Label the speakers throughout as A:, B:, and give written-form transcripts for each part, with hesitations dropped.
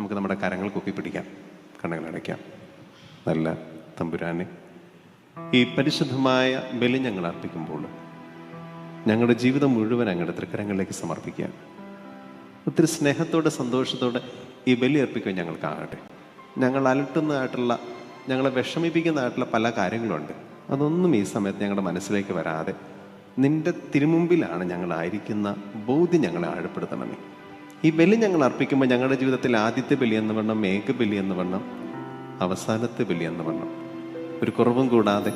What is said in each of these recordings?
A: നമുക്ക് നമ്മുടെ കരങ്ങൾ കുപ്പിപ്പിടിക്കാം, കണ്ണുകളടയ്ക്കാം. നല്ല തമ്പുരാനെ, ഈ പരിശുദ്ധമായ ബലി ഞങ്ങൾ അർപ്പിക്കുമ്പോൾ ഞങ്ങളുടെ ജീവിതം മുഴുവൻ അങ്ങയുടെ തൃക്കരങ്ങളിലേക്ക് സമർപ്പിക്കുക. ഒത്തിരി സ്നേഹത്തോടെ സന്തോഷത്തോടെ ഈ ബലി അർപ്പിക്കാൻ ഞങ്ങൾക്കാകട്ടെ. ഞങ്ങൾ അലട്ടുന്നതായിട്ടുള്ള, ഞങ്ങളെ വിഷമിപ്പിക്കുന്നതായിട്ടുള്ള പല കാര്യങ്ങളുണ്ട്. അതൊന്നും ഈ സമയത്ത് ഞങ്ങളുടെ മനസ്സിലേക്ക് വരാതെ നിന്റെ തിരുമുമ്പിലാണ് ഞങ്ങളായിരിക്കുന്ന ബോധ്യം ഞങ്ങളെ ആഴപ്പെടുത്തണമേ. ഈ ബലി ഞങ്ങൾ അർപ്പിക്കുമ്പോൾ ഞങ്ങളുടെ ജീവിതത്തിൽ ആദ്യത്തെ ബലി എന്ന് വണ്ണം, ഏക ബലി എന്ന് വണ്ണം, അവസാനത്തെ ബലി എന്ന് വണ്ണം ഒരു കുറവും കൂടാതെ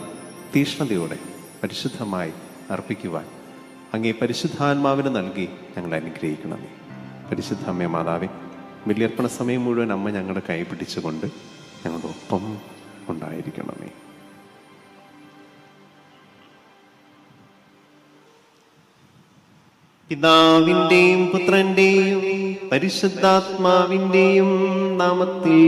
A: തീഷ്ണതയോടെ പരിശുദ്ധമായി അർപ്പിക്കുവാൻ അങ്ങേ പരിശുദ്ധാത്മാവിന് നൽകി ഞങ്ങൾ അനുഗ്രഹിക്കണമേ. പരിശുദ്ധ അമ്മേ മാതാവേ, ബലിയർപ്പണ സമയം മുഴുവൻ അമ്മ ഞങ്ങളുടെ കൈ പിടിച്ചുകൊണ്ട് ഞങ്ങളുടെ ഒപ്പം ഉണ്ടായിരിക്കണമേ. പിതാവിന്റെയും പുത്രന്റെയും പരിശുദ്ധാത്മാവിന്റെയും നാമത്തിൽ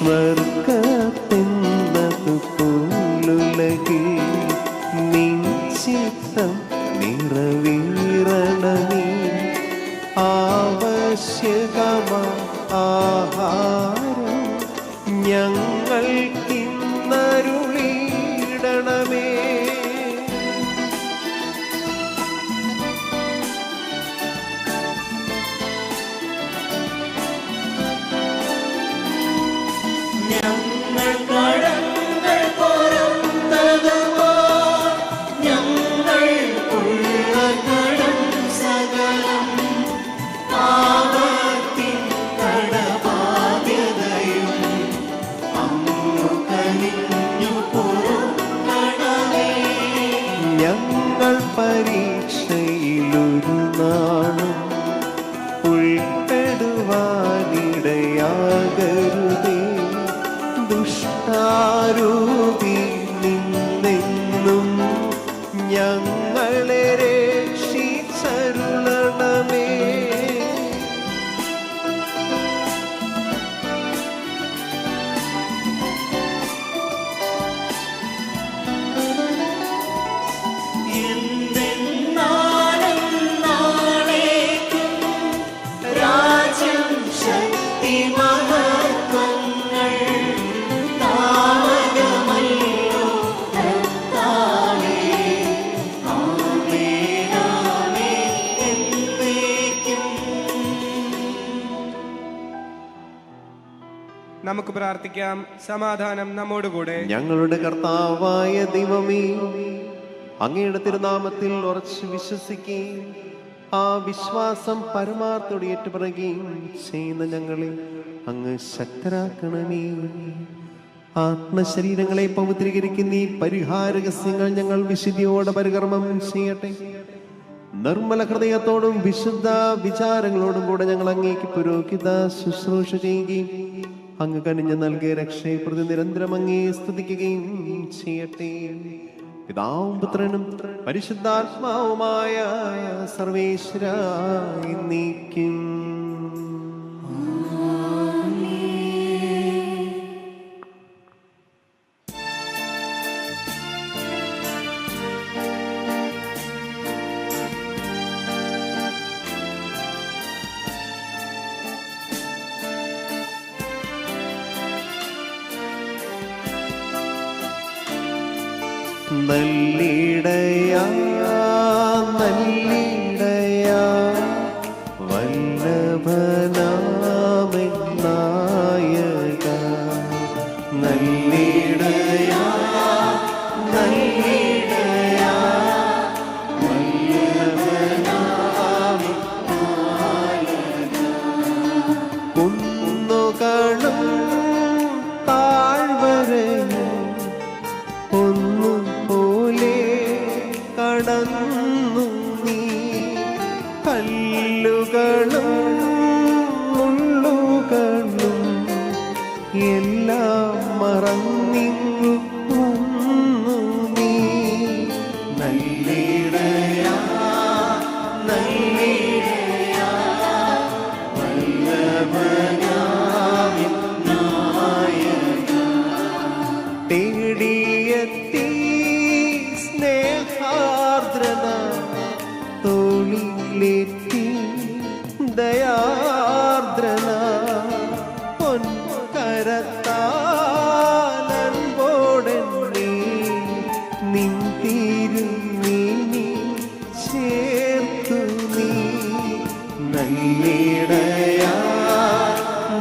A: സ്വർഗത്തെന്നതു പോലുലകിൽ നിൻ ചിത്തം നിറവേറണമേ. ആവശ്യകമാ ആഹാരം ഞങ്ങൾക്കിന്നരുളിയിടണമേ.
B: ഞങ്ങൾ കടങ്ങൾ പൊറുത്തതുപോൽ ഞങ്ങൾക്കുള്ള കടം സകലം പാപത്തിൻ കടബാധ്യതയും അങ്ങു കനിഞ്ഞു പൊറുക്കണമേ.
A: ഞങ്ങൾ പരീക്ഷയിലൊരു നാളും ഉൾപ്പെടുവാനിടയാകരുതേ. ദുഷ്ടാരൂപി നിന്നെന്നും ഞങ്ങളെ രക്ഷിച്ചരുളണമേ.
B: എന്തെന്നാലും നാളേക്കും രാജ്യം ശക്തി മഹത്വങ്ങൾ താവകമല്ലോ കർത്താവേ. ആമേൻ ആമേൻ എന്നേക്കും.
C: നമുക്ക് പ്രാർത്ഥിക്കാം. സമാധാനം നമ്മോടുകൂടെ.
A: ഞങ്ങളുടെ കർത്താവായ ദൈവമേ, അങ്ങയുടെ തിരുനാമത്തിൽ ഉറച്ചു വിശ്വസിക്കുകയും ആ വിശ്വാസം പരമാർത്ഥത്തോടെ ഏറ്റുപറയുകയും ചെയ്യുന്ന ഞങ്ങളെ അങ്ങ് ശക്തരാക്കണമേ. ആത്മശരീരങ്ങളെ പവിത്രീകരിക്കുന്ന ഈ പരിഹാര രഹസ്യങ്ങൾ ഞങ്ങൾ വിശുദ്ധിയോടെ പരികർമ്മം ചെയ്യട്ടെ. നിർമ്മല ഹൃദയത്തോടും വിശുദ്ധ വിചാരങ്ങളോടും കൂടെ ഞങ്ങൾ അങ്ങേക്ക് പുരോഹിത ശുശ്രൂഷ ചെയ്യുകയും അങ്ങ് കനിഞ്ഞ് നൽകിയ രക്ഷയെ പ്രതി നിരന്തരം അങ്ങേ സ്തുതിക്കുകയും ചെയ്യട്ടെ. പിതാവും പുത്രനും പരിശുദ്ധാത്മാവുമായ സർവേശ്വര എന്നേക്കും. നല്ലിടയാ നല്ലിടയാ വല്ലഭനാമെന്നായക. നല്ലിടയാ നല്ലിടയാ വല്ലഭനാമെന്നായക. കുന്നുകളും താഴ്വരയും ഒന്നുപോലെ കടന്നു നീ. കല്ലുകളും മുള്ളുകളും എല്ലാം മറന്നിങ്ങു വന്നു നീ. നല്ലിടയാ നല്ലിടയാ വല്ലഭനാമെന്നായക. തേടിയെത്തി സ്നേഹാർദ്രത തോളിലേറ്റി ദയാർദ്രന പൊൻകരത്താലൻപോടെന്നെ നിൻ തിരുമേനി ചേർത്തു നീ. നല്ലിടയാ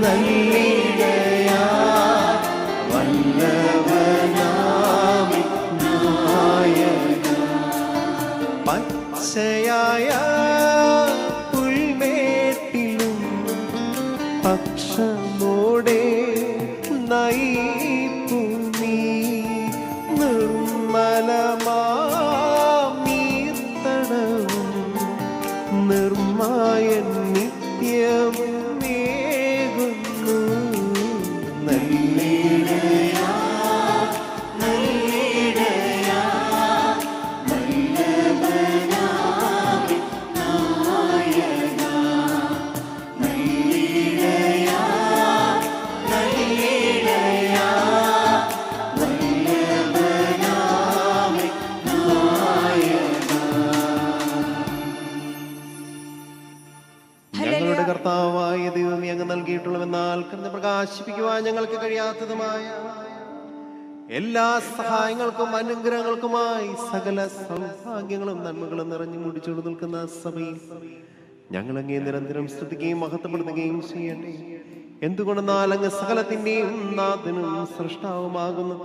A: നല്ലിടയാ വല്ലഭനാമെന്നായക. പച്ചയായ പുൽമേട്ടിലും പക്ഷമോടെ നയിപ്പു നീ. നിർമ്മലമാർത്തടവും നിർമായൻ നിത്യവും
B: ഇടയാ വല്ലഭനാമേ നായക.
A: ഞങ്ങളുടെ കർത്താവായ ദൈവമേ, അങ്ങ് നൽകിയിട്ടുള്ളവെന്നാൽ കണ്ണ് പ്രകാശിപ്പിക്കുവാൻ ഞങ്ങൾക്ക് കഴിയാത്തതുമായ എല്ലാ സഹായങ്ങൾക്കും അനുഗ്രഹങ്ങൾക്കുമായി സകല സൗഭാഗ്യങ്ങളും നന്മകളും നിറഞ്ഞു മുടിച്ചോട് നിൽക്കുന്ന സഭയിൽ ഞങ്ങളങ്ങേ നിരന്തരം സ്തുതിക്കുകയും മഹത്വപ്പെടുത്തുകയും ചെയ്യട്ടെ. എന്തുകൊണ്ടെന്നാൽ അങ്ങ് സകലത്തിന്റെയും നാഥനും സൃഷ്ടാവുമാകുന്നു.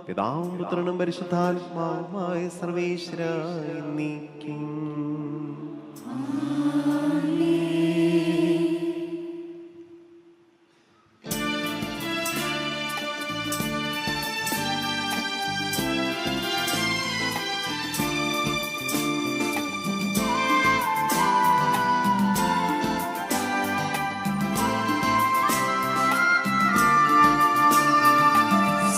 A: പിതാവും പുത്രനും പരിശുദ്ധാത്മാവുമായ സർവേശ്വരായി നീക്കും.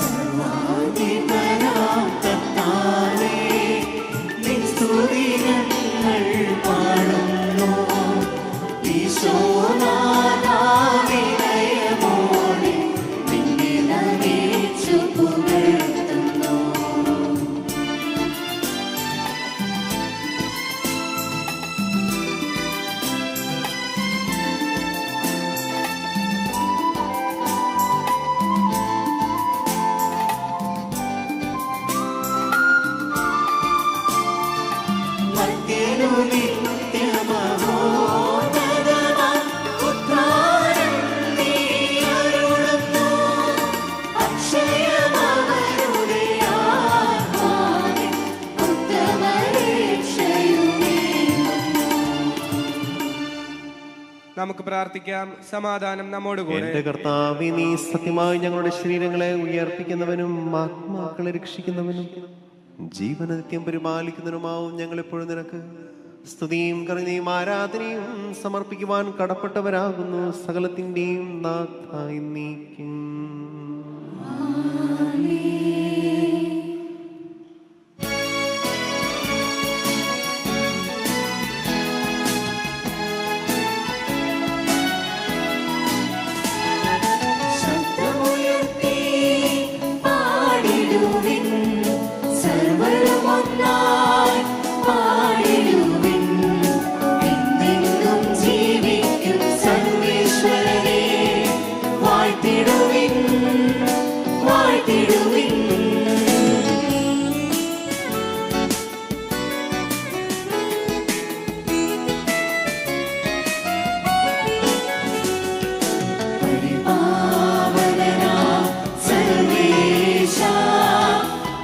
B: സർവാധിപനാം കർത്താവേ, നിൻ സ്തുതികൾ പാടുന്നു. ഈശോനാഥാ വിനയമോടെ നിന്നെ നമിച്ചു പുകഴ്ത്തുന്നു. മർത്യനു നിത്യമഹോന്നതമാം ഉദ്ധാരം നീ അരുളുന്നു. അക്ഷയമവരുടെ ആത്മാവിൽ ഉത്തമരക്ഷയുമേകുന്നു.
C: നമുക്ക് പ്രാർത്ഥിക്കാം. സമാധാനം നമ്മോടുകൂടെ.
A: എന്റെ കർത്താവേ, നീ സത്യമായി ഞങ്ങളുടെ ശരീരങ്ങളെ ഉയർപ്പിക്കുന്നവനും ആത്മാക്കളെ രക്ഷിക്കുന്നവനും ജീവനനിത്യം പരിപാലിക്കുന്നതിനുമാവും ഞങ്ങളെപ്പോഴും നിനക്ക് സ്തുതിയും കരുണയും ആരാധനയും സമർപ്പിക്കുവാൻ കടപ്പെട്ടവരാകുന്നു. സകലത്തിന്റെയും നാഥായി നീക്കും.
B: ശബ്ദമുയർത്തി പാടിടുവിൻ, സർവ്വരുമൊന്നായി പാടിടുവിൻ. എന്നെന്നും ജീവിക്കും സർവ്വേശ്വരനെ വാഴ്ത്തിടുവിൻ, വാഴ്ത്തിടുവിൻ. പരിപാവനനാം സർവേശാ,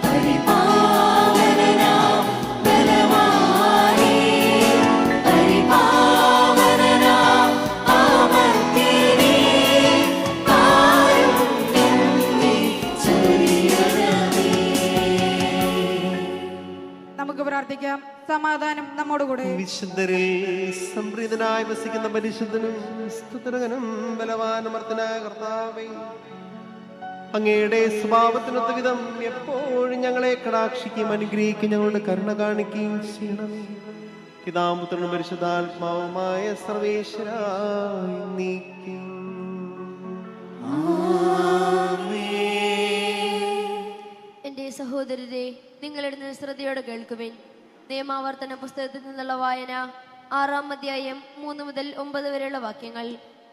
B: പരിപാവനനാം ബലവാനേ, പരിപാവനനാം അമർത്യനേ, കാരുണ്യം നീ ചൊരിയണമേ.
D: നമുക്ക് പ്രാർത്ഥിക്കാം. സമാധാനം നമ്മോടുകൂടെ.
A: വിശുദ്ധരിൽ സംപ്രീതനായി വസിക്കുന്ന പരിശുദ്ധനും സ്തുതരകനും ബലവാനമർത്തനായ കർത്താവേ, അങ്ങയുടെ സ്വഭാവത്തിനൊത്ത വിധം എപ്പോഴും ഞങ്ങളെ കടാക്ഷിക്കുകയും അനുഗ്രഹിക്കുകയും ഞങ്ങളുടെ കരുണ കാണിക്കുകയും ചെയ്യണമേ. പിതാവും പുത്രനും പരിശുദ്ധാത്മാവുമായ സർവേശ്വരായി നീക്കും.
E: എന്റെ സഹോദരരെ, നിങ്ങളിടുന്ന ശ്രദ്ധയോടെ കേൾക്കുവിൻ. നിയമാവർത്തന പുസ്തകത്തിൽ നിന്നുള്ള വായന 6-ാം അധ്യായം 3 മുതൽ 9 വരെയുള്ള വാക്യങ്ങൾ.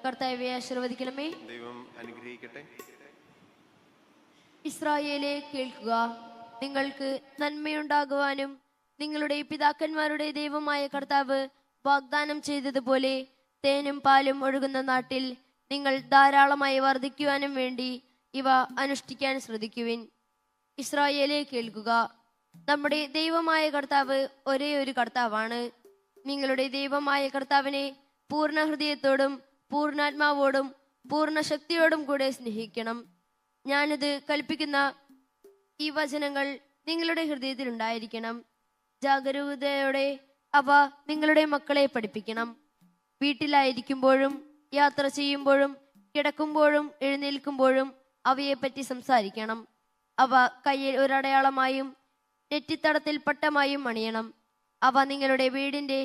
E: കർത്താവേ, ആശീർവദിക്കണമേ.
A: ദൈവം അനുഗ്രഹിക്കട്ടെ.
E: ഇസ്രായേലേ, കേൾക്കുക. നിങ്ങൾക്ക് നന്മയുണ്ടാകുവാനും നിങ്ങളുടെ പിതാക്കന്മാരുടെ ദൈവമായ കർത്താവ് വാഗ്ദാനം ചെയ്തതുപോലെ തേനും പാലും ഒഴുകുന്ന നാട്ടിൽ നിങ്ങൾ ധാരാളമായി വർദ്ധിക്കുവാനും വേണ്ടി ഇവ അനുഷ്ഠിക്കാൻ ശ്രദ്ധിക്കുവിൻ. ഇസ്രായേലേ, കേൾക്കുക. നമ്മുടെ ദൈവമായ കർത്താവ് ഒരേ ഒരു കർത്താവാണ്. നിങ്ങളുടെ ദൈവമായ കർത്താവിനെ പൂർണ്ണ ഹൃദയത്തോടും പൂർണ്ണാത്മാവോടും പൂർണ്ണ ശക്തിയോടും കൂടെ സ്നേഹിക്കണം. ഞാനിത് കൽപ്പിക്കുന്ന ഈ വചനങ്ങൾ നിങ്ങളുടെ ഹൃദയത്തിൽ ഉണ്ടായിരിക്കണം. ജാഗരൂകതയോടെ അവ നിങ്ങളുടെ മക്കളെ പഠിപ്പിക്കണം. വീട്ടിലായിരിക്കുമ്പോഴും യാത്ര ചെയ്യുമ്പോഴും കിടക്കുമ്പോഴും എഴുന്നേൽക്കുമ്പോഴും അവയെപ്പറ്റി സംസാരിക്കണം. അവ കയ്യിൽ ഒരടയാളമായും നെറ്റിത്തടത്തിൽ പട്ടമായും അണിയണം. അവ നിങ്ങളുടെ വീടിന്റെ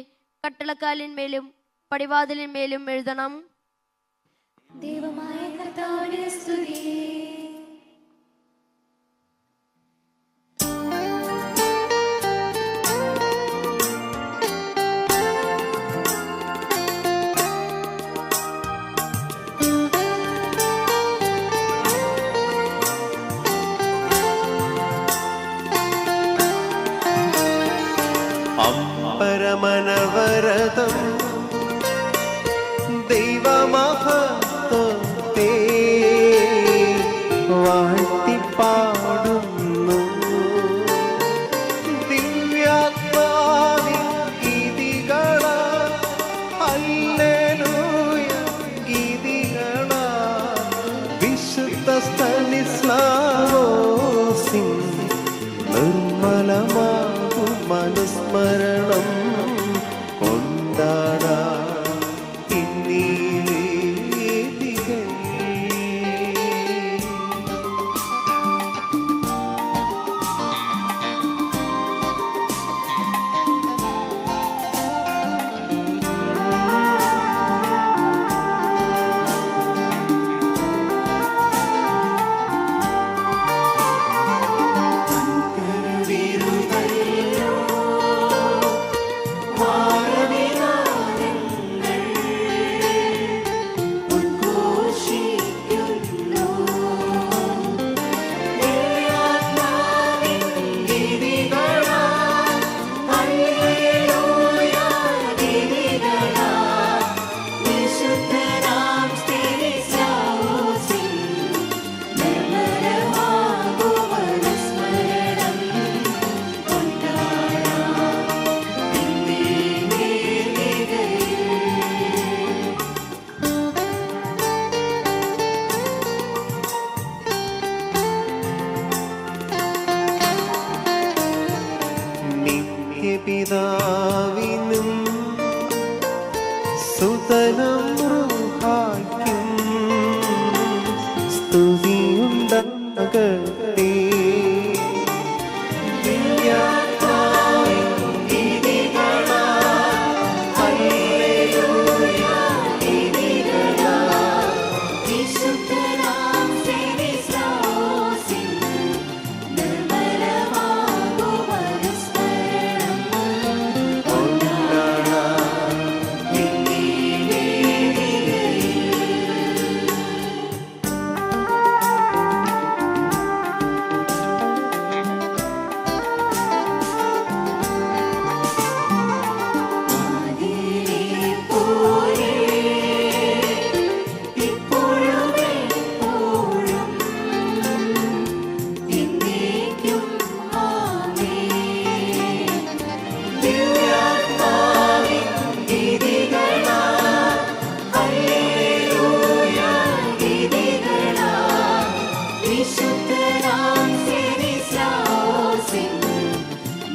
E: കട്ടളക്കാലിന്മേലും പടിവാതിലിന്മേലും എഴുതണം.
B: ദൈവമായ കർത്താവിനെ സ്തുതി.
A: അനവരതം ദൈവമഹത്വത്തെ വാഴ്ത്തിപ്പാടുന്നു. ദിവ്യാത്മാവിൻ ഗീതികളാൽ ഹല്ലേലൂയ ഗീതികളാൽ വിശുദ്ധ സ്തനിസ്ലാവോസിൻ നിർമ്മലമാകും മനുസ്മരണം കൊണ്ടാടാം ഇന്നീ വേദികയിൽ. നിത്യപിതാവിനും സുതനും റൂഹായ്ക്കും സ്തുതിയുണ്ടാകട്ടെ. ദിവ്യാത്മാവിൻ ഗീതികളാൽ ഹല്ലേലൂയ ഗീതികളാൽ
B: വിശുദ്ധനാം സ്തനിസ്ലാവോസിൻ നിർമ്മലമാകും മനുസ്മരണം കൊണ്ടാടാം ഇന്നീ വേദികയിൽ. ആദിയിലെപ്പോലെ ഇപ്പോഴും എപ്പോഴും എന്നേക്കും ആമേൻ. ദിവ്യാത്മാവിൻ ഗീതികളാൽ ഹല്ലേലൂയ ഗീതികളാൽ വിശുദ്ധനാം സ്തനിസ്ലാവോസിൻ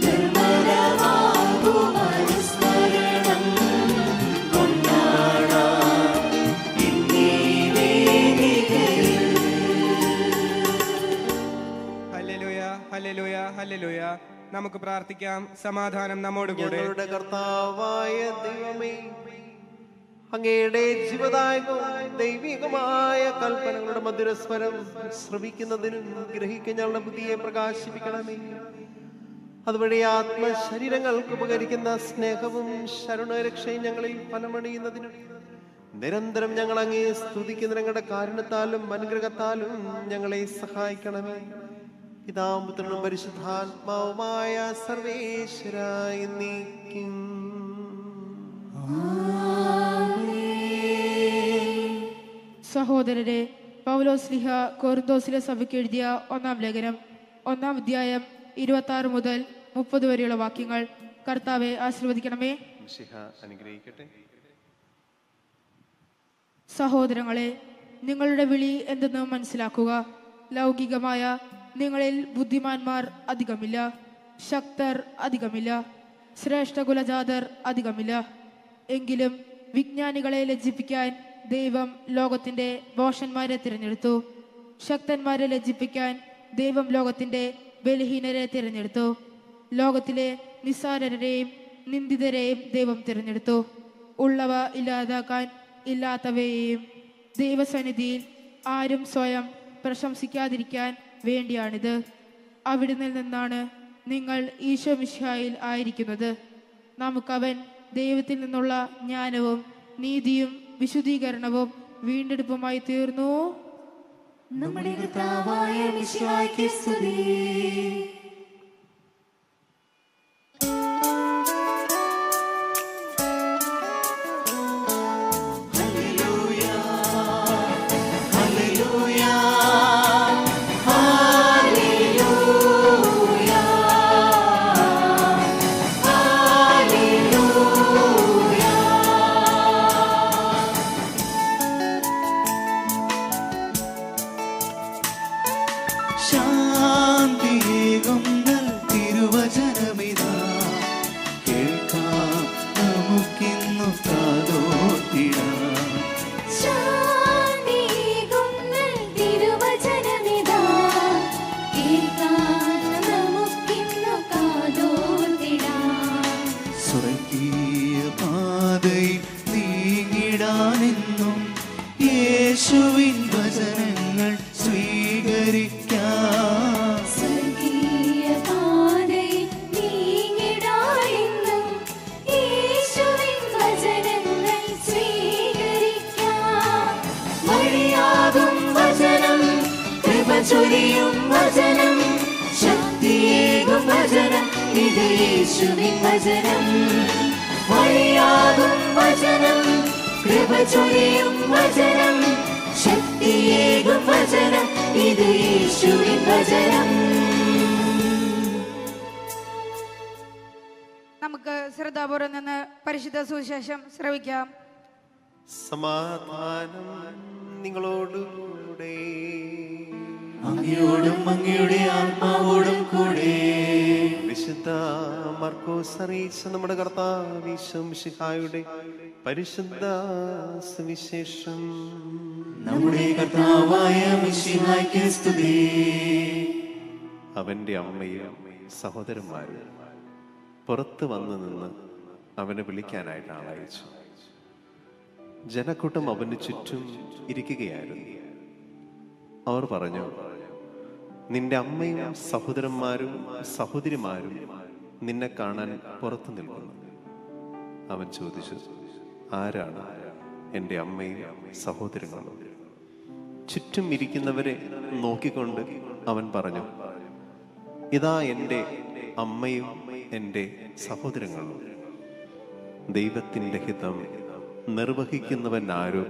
B: നിർമ്മലമാകും മനുസ്മരണം കൊണ്ടാടാം ഇന്നീ വേദികയിൽ.
C: Hallelujah hallelujah hallelujah. നമുക്ക് പ്രാർത്ഥിക്കാം. സമാധാനം നമ്മോടുകൂടെ.
A: ഞങ്ങളുടെ കർത്താവായ ദൈവമേ, അങ്ങയുടെ ജീവദായകവും ദൈവികമായ കൽപ്പനകളുടെ മധുരസ്വരം ശ്രവിക്കുന്നതിനും ഗ്രഹിക്കുന്ന ഞങ്ങളുടെ ബുദ്ധിയെ പ്രകാശിപ്പിക്കണമേ. അതുവഴി ആത്മശരീരങ്ങൾക്ക് ഉപകരിക്കുന്ന സ്നേഹവും ശരണരക്ഷയും ഞങ്ങളിൽ ഫലമണിയുന്നതിനും നിരന്തരം ഞങ്ങൾ അങ്ങേ സ്തുതിക്കുന്ന ഞങ്ങളുടെ കാരുണ്യത്താലും അനുഗ്രഹത്താലും ഞങ്ങളെ സഹായിക്കണമേ. പിതാവും പുത്രനും പരിശുദ്ധാത്മാവുമായ സർവേശ്വരായ നീക്കും.
D: സഹോദരരെ, പൗലോസ്ലിഹ കൊറിന്തോസിലെ സഭയ്ക്ക് എഴുതിയ 1-ാം ലേഖനം 1-ാം അധ്യായം 26 മുതൽ 30 വരെയുള്ള വാക്യങ്ങൾ. കർത്താവെ ആശീർവദിക്കണമേ.
A: മിശിഹ അനുഗ്രഹിക്കട്ടെ.
D: സഹോദരങ്ങളെ, നിങ്ങളുടെ വിളി എന്തെന്ന് മനസ്സിലാക്കുക. ലൗകികമായ നിങ്ങളിൽ ബുദ്ധിമാന്മാർ അധികമില്ല, ശക്തർ അധികമില്ല, ശ്രേഷ്ഠ കുലജാതർ അധികമില്ല. എങ്കിലും വിജ്ഞാനികളെ ലജ്ജിപ്പിക്കാൻ ദൈവം ലോകത്തിന്റെ ഭോഷന്മാരെ തിരഞ്ഞെടുത്തു. ശക്തന്മാരെ ലജ്ജിപ്പിക്കാൻ ദൈവം ലോകത്തിന്റെ ബലഹീനരെ തിരഞ്ഞെടുത്തു. ലോകത്തിലെ നിസ്സാരരെയും നിന്ദിതരെയും ദൈവം തിരഞ്ഞെടുത്തു. ഉള്ളവ ഇല്ലാതാക്കാൻ ഇല്ലാത്തവയെയും ദൈവസന്നിധിയിൽ ആരും സ്വയം പ്രശംസിക്കാതിരിക്കാൻ വേണ്ടിയാണിത്. അവിടുന്ന് നിന്നാണ് നിങ്ങൾ ഈശോ മിശിഹായിൽ ആയിരിക്കുന്നത്. നമുക്കവൻ ദൈവത്തിൽ നിന്നുള്ള ജ്ഞാനവും നീതിയും വിശുദ്ധീകരണവും വീണ്ടെടുപ്പുമായി തീർന്നു.
B: നമ്മുടെ കർത്താവായ മിശിഹായ്ക്ക് സ്തുതി.
F: ശാന്തിയേകുന്ന തിരുവചനമിതാ കേൾക്കാം നമുക്കിന്നു കാതോർത്തിടാം.
B: ശാന്തിയേകുന്ന തിരുവചനമിതാ കേൾക്കാം നമുക്കിന്നു കാതോർത്തിടാം.
F: സ്വർഗീയ പാതയിൽ നീങ്ങിടാനെന്നും യേശുവിൻ വചനങ്ങൾ സ്വീകരിക്കാം.
B: സ്വർഗീയ പാതയിൽ നീങ്ങിടാനെന്നും യേശുവിൻ വചനങ്ങൾ സ്വീകരിക്കാം. വഴിയാകും വചനം, കൃപ ചൊരിയും വചനം, ശക്തിയേകും വചനം, ഇത് യേശുവിൻ വചനം. വഴിയാകും വചനം, കൃപ ചൊരിയും വചനം, ശക്തിയേകും വചനം, ഇത് യേശുവിൻ വചനം.
D: നമുക്ക് ശ്രദ്ധാപൂർവം നിന്ന് പരിശുദ്ധ സുവിശേഷം ശ്രവിക്കാം.
A: സമാധാനം നിങ്ങളോടുകൂടെ.
F: അങ്ങയോടും അങ്ങയുടെ ആത്മാവോടും കൂടെ.
A: വിശുദ്ധ മർക്കോസ് അറിയിച്ച നമ്മുടെ കർത്താവ് ഈശോ മിശിഹായുടെ പരിശുദ്ധ സുവിശേഷം.
F: നമ്മുടെ കർത്താവായ മിശിഹായ്ക്ക് സ്തുതി.
A: അവന്റെ അമ്മയും സഹോദരന്മാരും പുറത്ത് വന്നു നിന്ന് അവനെ വിളിക്കാനായിട്ട് ആളയച്ചു. ജനക്കൂട്ടം അവന് ചുറ്റും ഇരിക്കുകയായിരുന്നു. അവർ പറഞ്ഞു, നിന്റെ അമ്മയും സഹോദരന്മാരും സഹോദരിമാരും നിന്നെ കാണാൻ പുറത്തു നിൽക്കുന്നു. അവൻ ചോദിച്ചു, ആരാണ് എൻ്റെ അമ്മയും സഹോദരങ്ങളും? ചുറ്റും ഇരിക്കുന്നവരെ നോക്കിക്കൊണ്ട് അവൻ പറഞ്ഞു, ഇതാ എൻ്റെ അമ്മയും എൻ്റെ സഹോദരങ്ങളും. ദൈവത്തിൻ്റെ ഹിതം നിർവഹിക്കുന്നവൻ ആരോ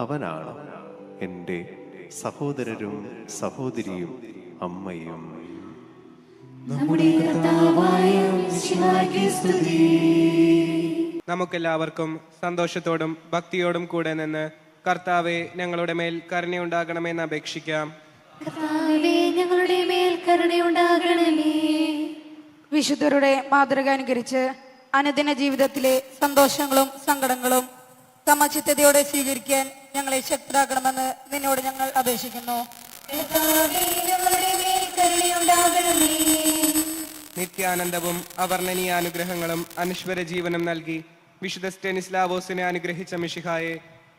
A: അവനാണ് എൻ്റെ സഹോദരരും സഹോദരിയും അമ്മയും.
B: നമ്മുടെ കർത്താവായ മിശിഹായ്ക്ക് സ്തുതി.
C: നമുക്കെല്ലാവർക്കും സന്തോഷത്തോടും ഭക്തിയോടും കൂടെ നിന്ന് കർത്താവെ ഞങ്ങളുടെ മേൽ കരുണയുണ്ടാകണമെന്ന് അപേക്ഷിക്കാം.
B: കർത്താവേ, ഞങ്ങളുടെ മേൽ കരുണയുണ്ടാകണമേ.
D: വിശുദ്ധരുടെ മാതൃക അനുകരിച്ച് അനുദിന ജീവിതത്തിലെ സന്തോഷങ്ങളും സങ്കടങ്ങളും സമചിത്തതയോടെ സ്വീകരിക്കാൻ ഞങ്ങളെ ശക്തരാക്കണമെന്ന് നിന്നോട് ഞങ്ങൾ അപേക്ഷിക്കുന്നു.
B: കർത്താവേ, ഞങ്ങളുടെ മേൽ കരുണയുണ്ടാകണമേ.
C: നിത്യാനന്ദവും അവർണ്ണനീയ അനുഗ്രഹങ്ങളും അനശ്വര ജീവനും നൽകി വിശുദ്ധ സ്റ്റെനിസ്ലാവോസിനെ അനുഗ്രഹിച്ച മിശിഹായെ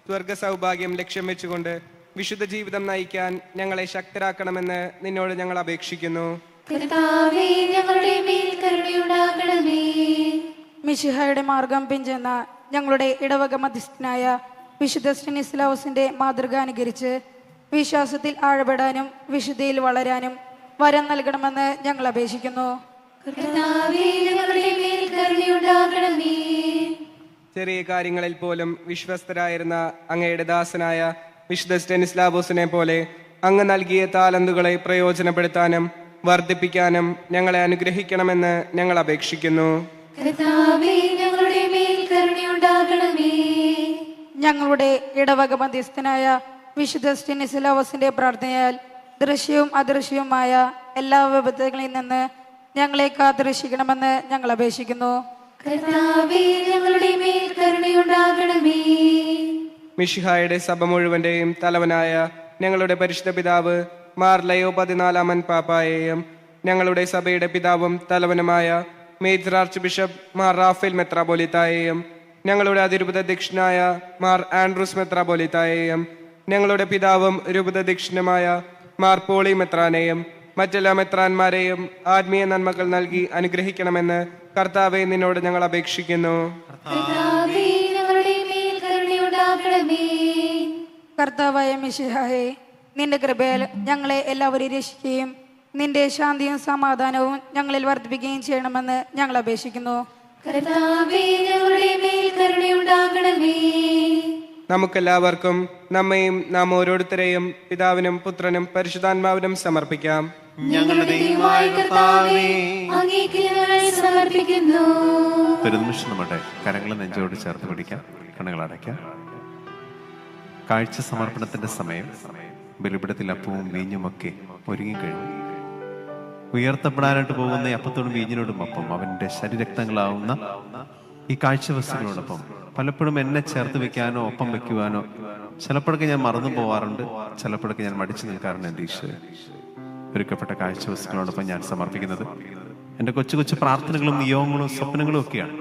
C: സ്വർഗ സൗഭാഗ്യം ലക്ഷ്യം വെച്ചുകൊണ്ട് വിശുദ്ധ ജീവിതം നയിക്കാൻ ഞങ്ങളെ ശക്തരാക്കണമെന്ന് നിന്നോട് ഞങ്ങൾ അപേക്ഷിക്കുന്നു.
B: കർത്താവേ, ഞങ്ങളുടെ മേൽ കരുണയുണ്ടാകണമേ.
D: മിശിഹായുടെ മാർഗം പിഞ്ചെന്ന ഞങ്ങളുടെ ഇടവക മധ്യസ്ഥനായ വിശുദ്ധ സ്റ്റെനിസ്ലാവോസിന്റെ മാതൃക അനുകരിച്ച് വിശ്വാസത്തിൽ ആഴപ്പെടാനും വിശുദ്ധിയിൽ വളരാനും വരം നൽകണമെന്ന് ഞങ്ങൾ അപേക്ഷിക്കുന്നു.
B: കർത്താവേ, ഞങ്ങളുടെ മേൽ കരുണയുണ്ടാകണമേ.
C: ചെറിയ കാര്യങ്ങളിൽ പോലും വിശ്വസ്തരായിരുന്ന അങ്ങയുടെ ദാസനായ വിശുദ്ധ സ്റ്റെനിസ്ലാവോസിനെ പോലെ അങ്ങ് നൽകിയ താലന്തുകളെ പ്രയോജനപ്പെടുത്താനും വർദ്ധിപ്പിക്കാനും ഞങ്ങളെ അനുഗ്രഹിക്കണമെന്ന് ഞങ്ങൾ അപേക്ഷിക്കുന്നു.
B: കർത്താവേ, ഞങ്ങളുടെ മേൽ കരുണയുണ്ടാകണമേ.
D: ഞങ്ങളുടെ ഇടവക മധ്യസ്ഥനായ വിശുദ്ധ സ്റ്റെനിസ്ലാവോസിന്റെ പ്രാർത്ഥനയാൽ ദൃശ്യവും അദൃശ്യവുമായ എല്ലാ വിപത്തുകളിൽ നിന്ന് ഞങ്ങളെ കാത്തുരക്ഷിക്കണമെന്ന് ഞങ്ങൾ അപേക്ഷിക്കുന്നു.
B: കർത്താവേ, ഞങ്ങളുടെ മേൽ കരുണയുണ്ടാകണമേ.
C: മിശിഹായുടെ സഭ മുഴുവന്റെയും തലവനായ ഞങ്ങളുടെ പരിശുദ്ധ പിതാവ് മാർ ലയോ 14 പാപ്പായെയും ഞങ്ങളുടെ സഭയുടെ പിതാവും തലവനുമായ major archbishop Mar Raphael മെത്രാപോലിത്തായെയും ഞങ്ങളുടെ അതിരൂപത അധ്യക്ഷനായ മാർ ആൻഡ്രൂസ് മെത്രാപോലിത്തായെയും ഞങ്ങളുടെ പിതാവും രൂപത അധ്യക്ഷനുമായ മാർ പോളി മെത്രാനെയും മറ്റെല്ലാ മെത്രാന്മാരെയും ആത്മീയ നന്മകൾ നൽകി അനുഗ്രഹിക്കണമെന്ന് കർത്താവെ നിന്നോട് ഞങ്ങൾ അപേക്ഷിക്കുന്നു.
B: കർത്താവേ, ഞങ്ങളുടെ മേൽ കരുണയുണ്ടാകണമേ.
D: കർത്താവായ മിശിഹായെ, നിന്റെ കൃപയാൽ ഞങ്ങളെ എല്ലാവരെയും രക്ഷിക്കുകയും നിന്റെ ശാന്തിയും സമാധാനവും ഞങ്ങളിൽ വർദ്ധിപ്പിക്കുകയും ചെയ്യണമെന്ന് ഞങ്ങൾ അപേക്ഷിക്കുന്നു.
B: കർത്താവേ, ഞങ്ങളുടെ മേൽ കരുണയുണ്ടാകണമേ.
C: നമുക്കെല്ലാവർക്കും നമ്മയും നാം ഓരോരുത്തരെയും പിതാവിനും പുത്രനും പരിശുദ്ധാത്മാവിനും സമർപ്പിക്കാം.
B: ഞങ്ങളുടെ ദൈവമായ കർത്താവേ, അങ്ങേക്ക് ഞങ്ങൾ സമർപ്പിക്കുന്നു.
A: ഒരു നിമിഷം നമ്മുടെ കരങ്ങൾ നെഞ്ചോട് ചേർത്ത് പിടിക്കാം, കണ്ണുകൾ അടയ്ക്കാം. കാഴ്ച സമർപ്പണത്തിന്റെ സമയം. ബലിപീഠത്തിൽ അപ്പവും വീഞ്ഞുമൊക്കെ ഒരുങ്ങിക്കഴിഞ്ഞു. ഉയർത്തപ്പെടാനായിട്ട് പോകുന്ന ഈ അപ്പത്തോടും വീഞ്ഞിനോടും ഒപ്പം അവൻ്റെ ശരീരക്തങ്ങളാവുന്ന ഈ കാഴ്ചവസ്തുക്കളോടൊപ്പം പലപ്പോഴും എന്നെ ചേർത്ത് വെക്കാനോ ഒപ്പം വെക്കുവാനോ ചിലപ്പോഴൊക്കെ ഞാൻ മറന്നു പോവാറുണ്ട്, ചിലപ്പോഴൊക്കെ ഞാൻ മടിച്ചു നിൽക്കാറുണ്ട്. എൻ്റെ ഈശോയെ, ഒരുക്കപ്പെട്ട കാഴ്ചവസ്തുക്കളോടൊപ്പം ഞാൻ സമർപ്പിക്കുന്നത് എൻ്റെ കൊച്ചു കൊച്ചു പ്രാർത്ഥനകളും നിയോഗങ്ങളും സ്വപ്നങ്ങളും ഒക്കെയാണ്.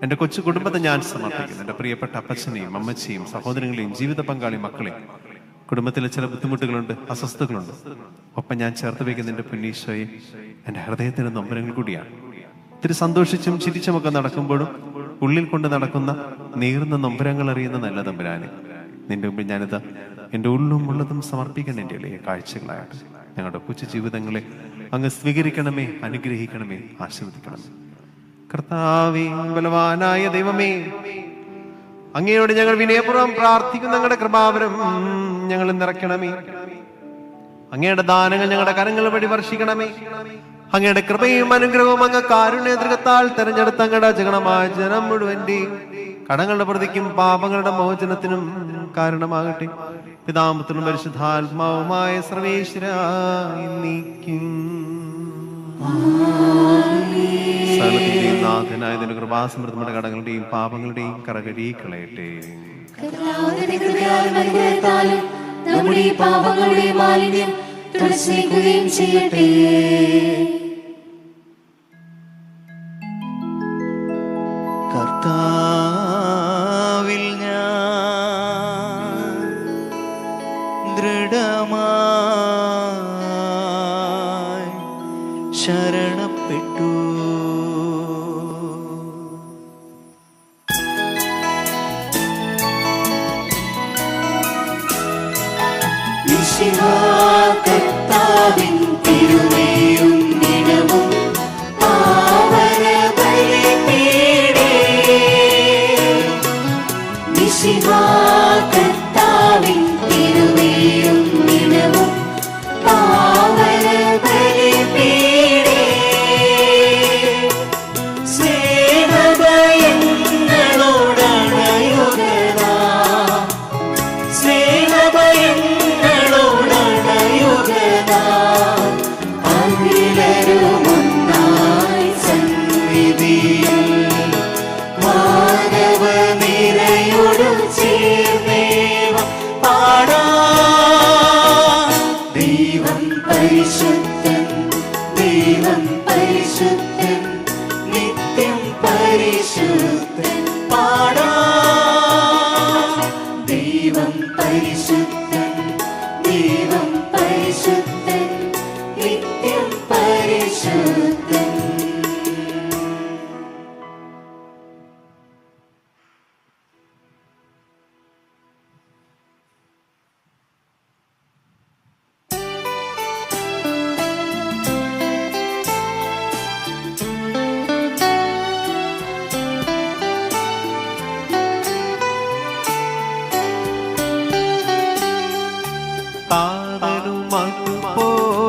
A: എൻ്റെ കൊച്ചു കുടുംബത്തെ ഞാൻ സമർപ്പിക്കുന്നു. എൻ്റെ പ്രിയപ്പെട്ട അപ്പച്ചനെയും അമ്മച്ചിയും സഹോദരങ്ങളെയും ജീവിത പങ്കാളി മക്കളെയും. കുടുംബത്തിലെ ചില ബുദ്ധിമുട്ടുകളുണ്ട്, അസ്വസ്ഥതകളുണ്ട്. ഒപ്പം ഞാൻ ചേർത്ത് വയ്ക്കുന്ന എൻ്റെ പൊന്നീശോയെ എൻ്റെ ഹൃദയത്തിൻ്റെ നൊമ്പരങ്ങൾ കൂടിയാണ്. ഇത്തിരി സന്തോഷിച്ചും ചിരിച്ചുമൊക്കെ നടക്കുമ്പോഴും ഉള്ളിൽ കൊണ്ട് നടക്കുന്ന നീറുന്ന നൊമ്പരങ്ങൾ അറിയുന്ന നല്ല തമ്പുരാനെ, നിന്റെ മുമ്പിൽ ഞാനിതാ എൻ്റെ ഉള്ളും ഉള്ളതും സമർപ്പിക്കണം. എൻ്റെ ഇളയ കാഴ്ചകളായിട്ട് ഞങ്ങളുടെ കൊച്ചു ജീവിതങ്ങളെ അങ്ങ് സ്വീകരിക്കണമേ, അനുഗ്രഹിക്കണമേ, ആശീർവദിക്കണമേ. കർത്താവേ, ബലവാനായ ദൈവമേ, അങ്ങയോട് ഞങ്ങൾ വിനയപൂർവ്വം പ്രാർത്ഥിക്കുന്ന ഞങ്ങളുടെ കൃപാവരം ഞങ്ങൾ നിറയ്ക്കണമേ. അങ്ങയുടെ ദാനങ്ങൾ ഞങ്ങളുടെ കരങ്ങൾ വഴി വർഷിക്കണമേ. അങ്ങയുടെ കൃപയും അനുഗ്രഹവും അങ്ങ് കാരുണ്യതൃകത്താൽ തെരഞ്ഞെടുത്ത അങ്ങയുടെ അജഗണമായ ജനം മുഴുവന്റെയും കടങ്ങളുടെ പ്രതിക്കും പാപങ്ങളുടെ മോചനത്തിനും കാരണമാകട്ടെ. പിതാമത്തിനും പരിശുദ്ധാത്മാവുമായ സർവേശ്വരായി നീക്കും. സകലത്തിന്റെയും നാഥനായ നിന്റെ കൃപാസമൃദ്ധമായ കടങ്ങളുടെയും പാപങ്ങളുടെയും കറകഴുകിക്കളയട്ടെ.
B: നമ്മുടെ പാപങ്ങളുടെ മാലിന്യം തുടച്ചേക്കുകയും ചെയ്യട്ടെ.
F: കർത്താവിൽ ഞാൻ ദൃഢമായി ശരണപ്പെട്ടു.
B: കർത്താവിൻ തിരുമേയും നിണവും പാവന ബലിപീഠേ. കർത്താവിൻ തിരുമേയും നിണവും പാവന ബലിപീഠേ. സ്നേഹഭയങ്ങളോടണയുകതാ, സ്നേഹഭയങ്ങളോടണയുകതാ. അഖിലരുമൊന്നായി സന്നിധിയിൽ മാനവ നിരയോടു ചേർന്നേവ പാടാം. ദൈവം പരിശുദ്ധൻ, ദൈവം പരിശുദ്ധൻ, നിത്യം പരിശുദ്ധൻ പാടാം. ദൈവം പരിശുദ്ധൻ, ദൈവം പരിശുദ്ധൻ, നിത്യം പരിശുദ്ധൻ.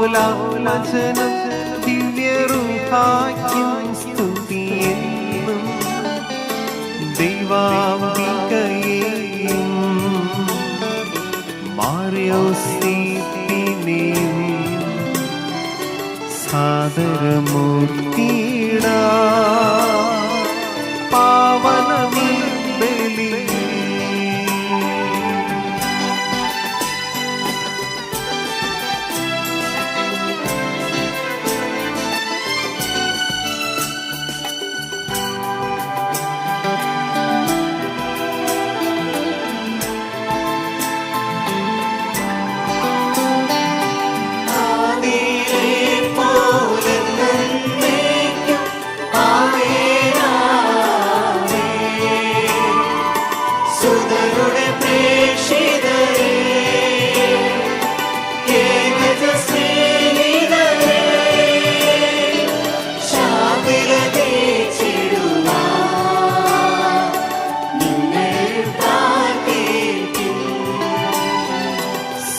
A: താതനുമതുപോലാവചനം ദിവ്യറുഹായ്ക്കും സ്തുതിയെന്നും ദൈവാംബികയെയും മാർയോസേപ്പിനെയും സാദരമൂർത്തിയിടാ. പാവനമീ ബലി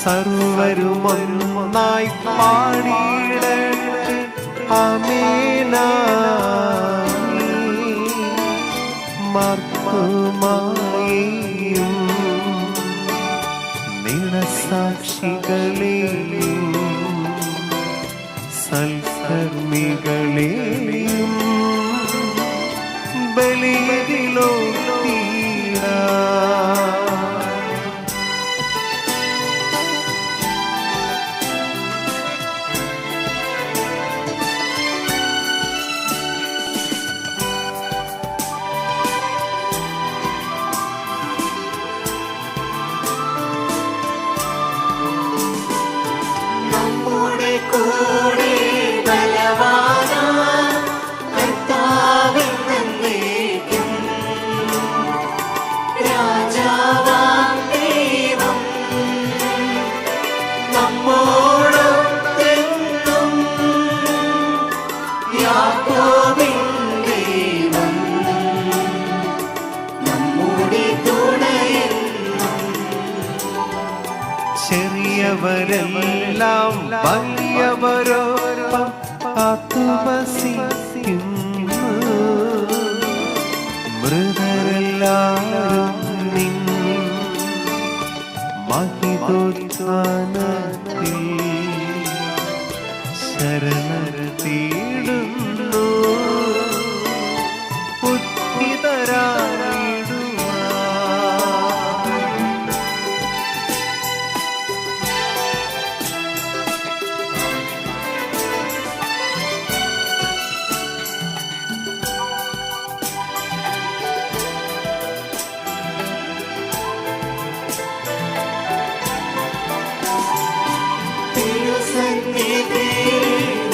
A: സർവരുമൊന്നായി പാടിയിടട്ടെ ആമേനാമീൻ. മാർക്കുമായും നിണസ സാക്ഷികളെയും സൽക്കർമ്മികളെയും ബലിയിലോ
B: നമ്മുടെ കൂടെ ബലവാനായ കർത്താവെന്നേക്കും രാജാവാം ദൈവം നമ്മോടൊത്തെന്നും യാക്കോബിൻ ദൈവം നമ്മുടെ തുണയെന്നും.
A: ചെറിയവരെല്ലാം വലിയവരോടൊപ്പം കാത്തുവസിക്കുന്നു. മൃതരെല്ലാരും നിൻ മഹിതോത്ഥാനത്തിൽ ശരണർ തേടുന്നു.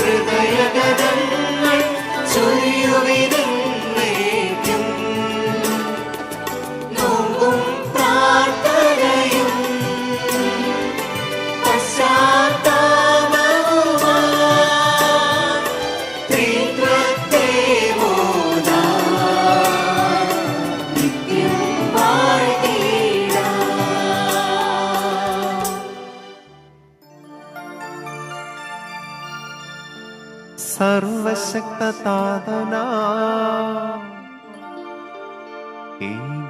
B: ഹൃദയഗതങ്ങൾ ചൊരിയുവിനെന്നേക്കും നോമ്പും പ്രാർത്ഥനയും പശ്ചാത്താപവുമായി ത്രിത്വത്തെ മോദാൻ നിത്യം വാഴ്ത്തിടാം.
A: സർവശക്തതാതനാ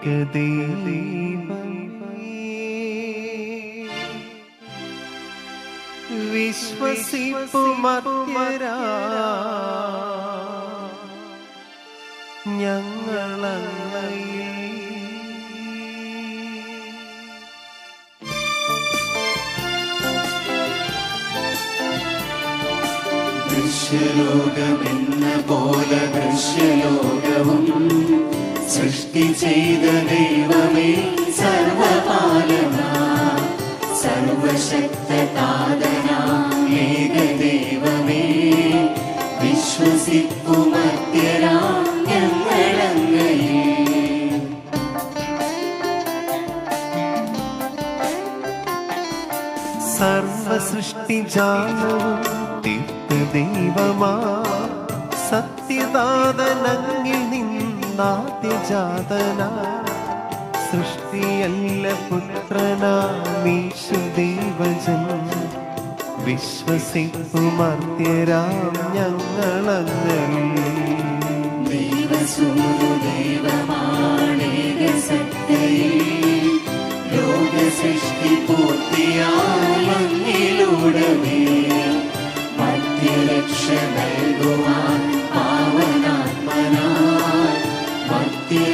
A: ഏകദൈവമേ, വിശ്വസിപ്പുമർത്യരാ
B: ദൃശ്യലോകമെന്ന പോലെ ദൃശ്യലോകവും സൃഷ്ടി ചെയ്ത ദൈവമേ സർവപാലന സർവശക്തതാതനാ ഏകദൈവമേ വിശ്വസിപ്പുമർത്യരാം ഞങ്ങളങ്ങയെ.
A: സർവസൃഷ്ടിജാലവും ദൈവമാ സത്യദാതനങ്ങിൽ നിന്നാദ്യജാതന സൃഷ്ടിയല്ല പുത്രനാമീശുദേവജൻ വിശ്വസിപ്പുമർത്യരാം ഞങ്ങളങ്ങയെ.
B: ലോകസൃഷ്ടി പൂർത്തിയായ അങ്ങിലൂടമേ മധ്യരക്ഷ നൽകുവാൻ പാവനാത്മനാൽ മധ്യരൂപമാതിവേ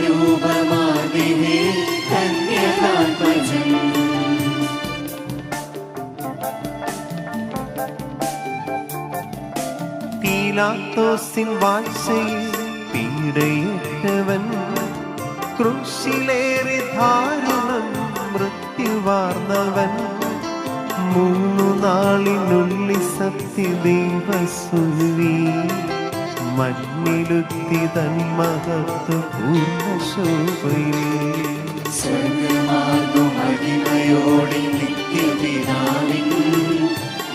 B: കന്യകാത്മജൻ.
A: പീലാത്തോസിൻ വാഴ്ചയിൽ പീഡയേറ്റവൻ ക്രൂശിലേറി ദാരുണം മൃത്യുവാർന്നവൻ 3 നാളിനുള്ളിൽ സത്യദൈവസുവി മണ്ണിലുത്തി തൻ മഹത്വ പൂർണ്ണശോഭയിൽ
B: സ്വർഗമാർഗമഹിമയോടെ നിത്യപിതാവിൻ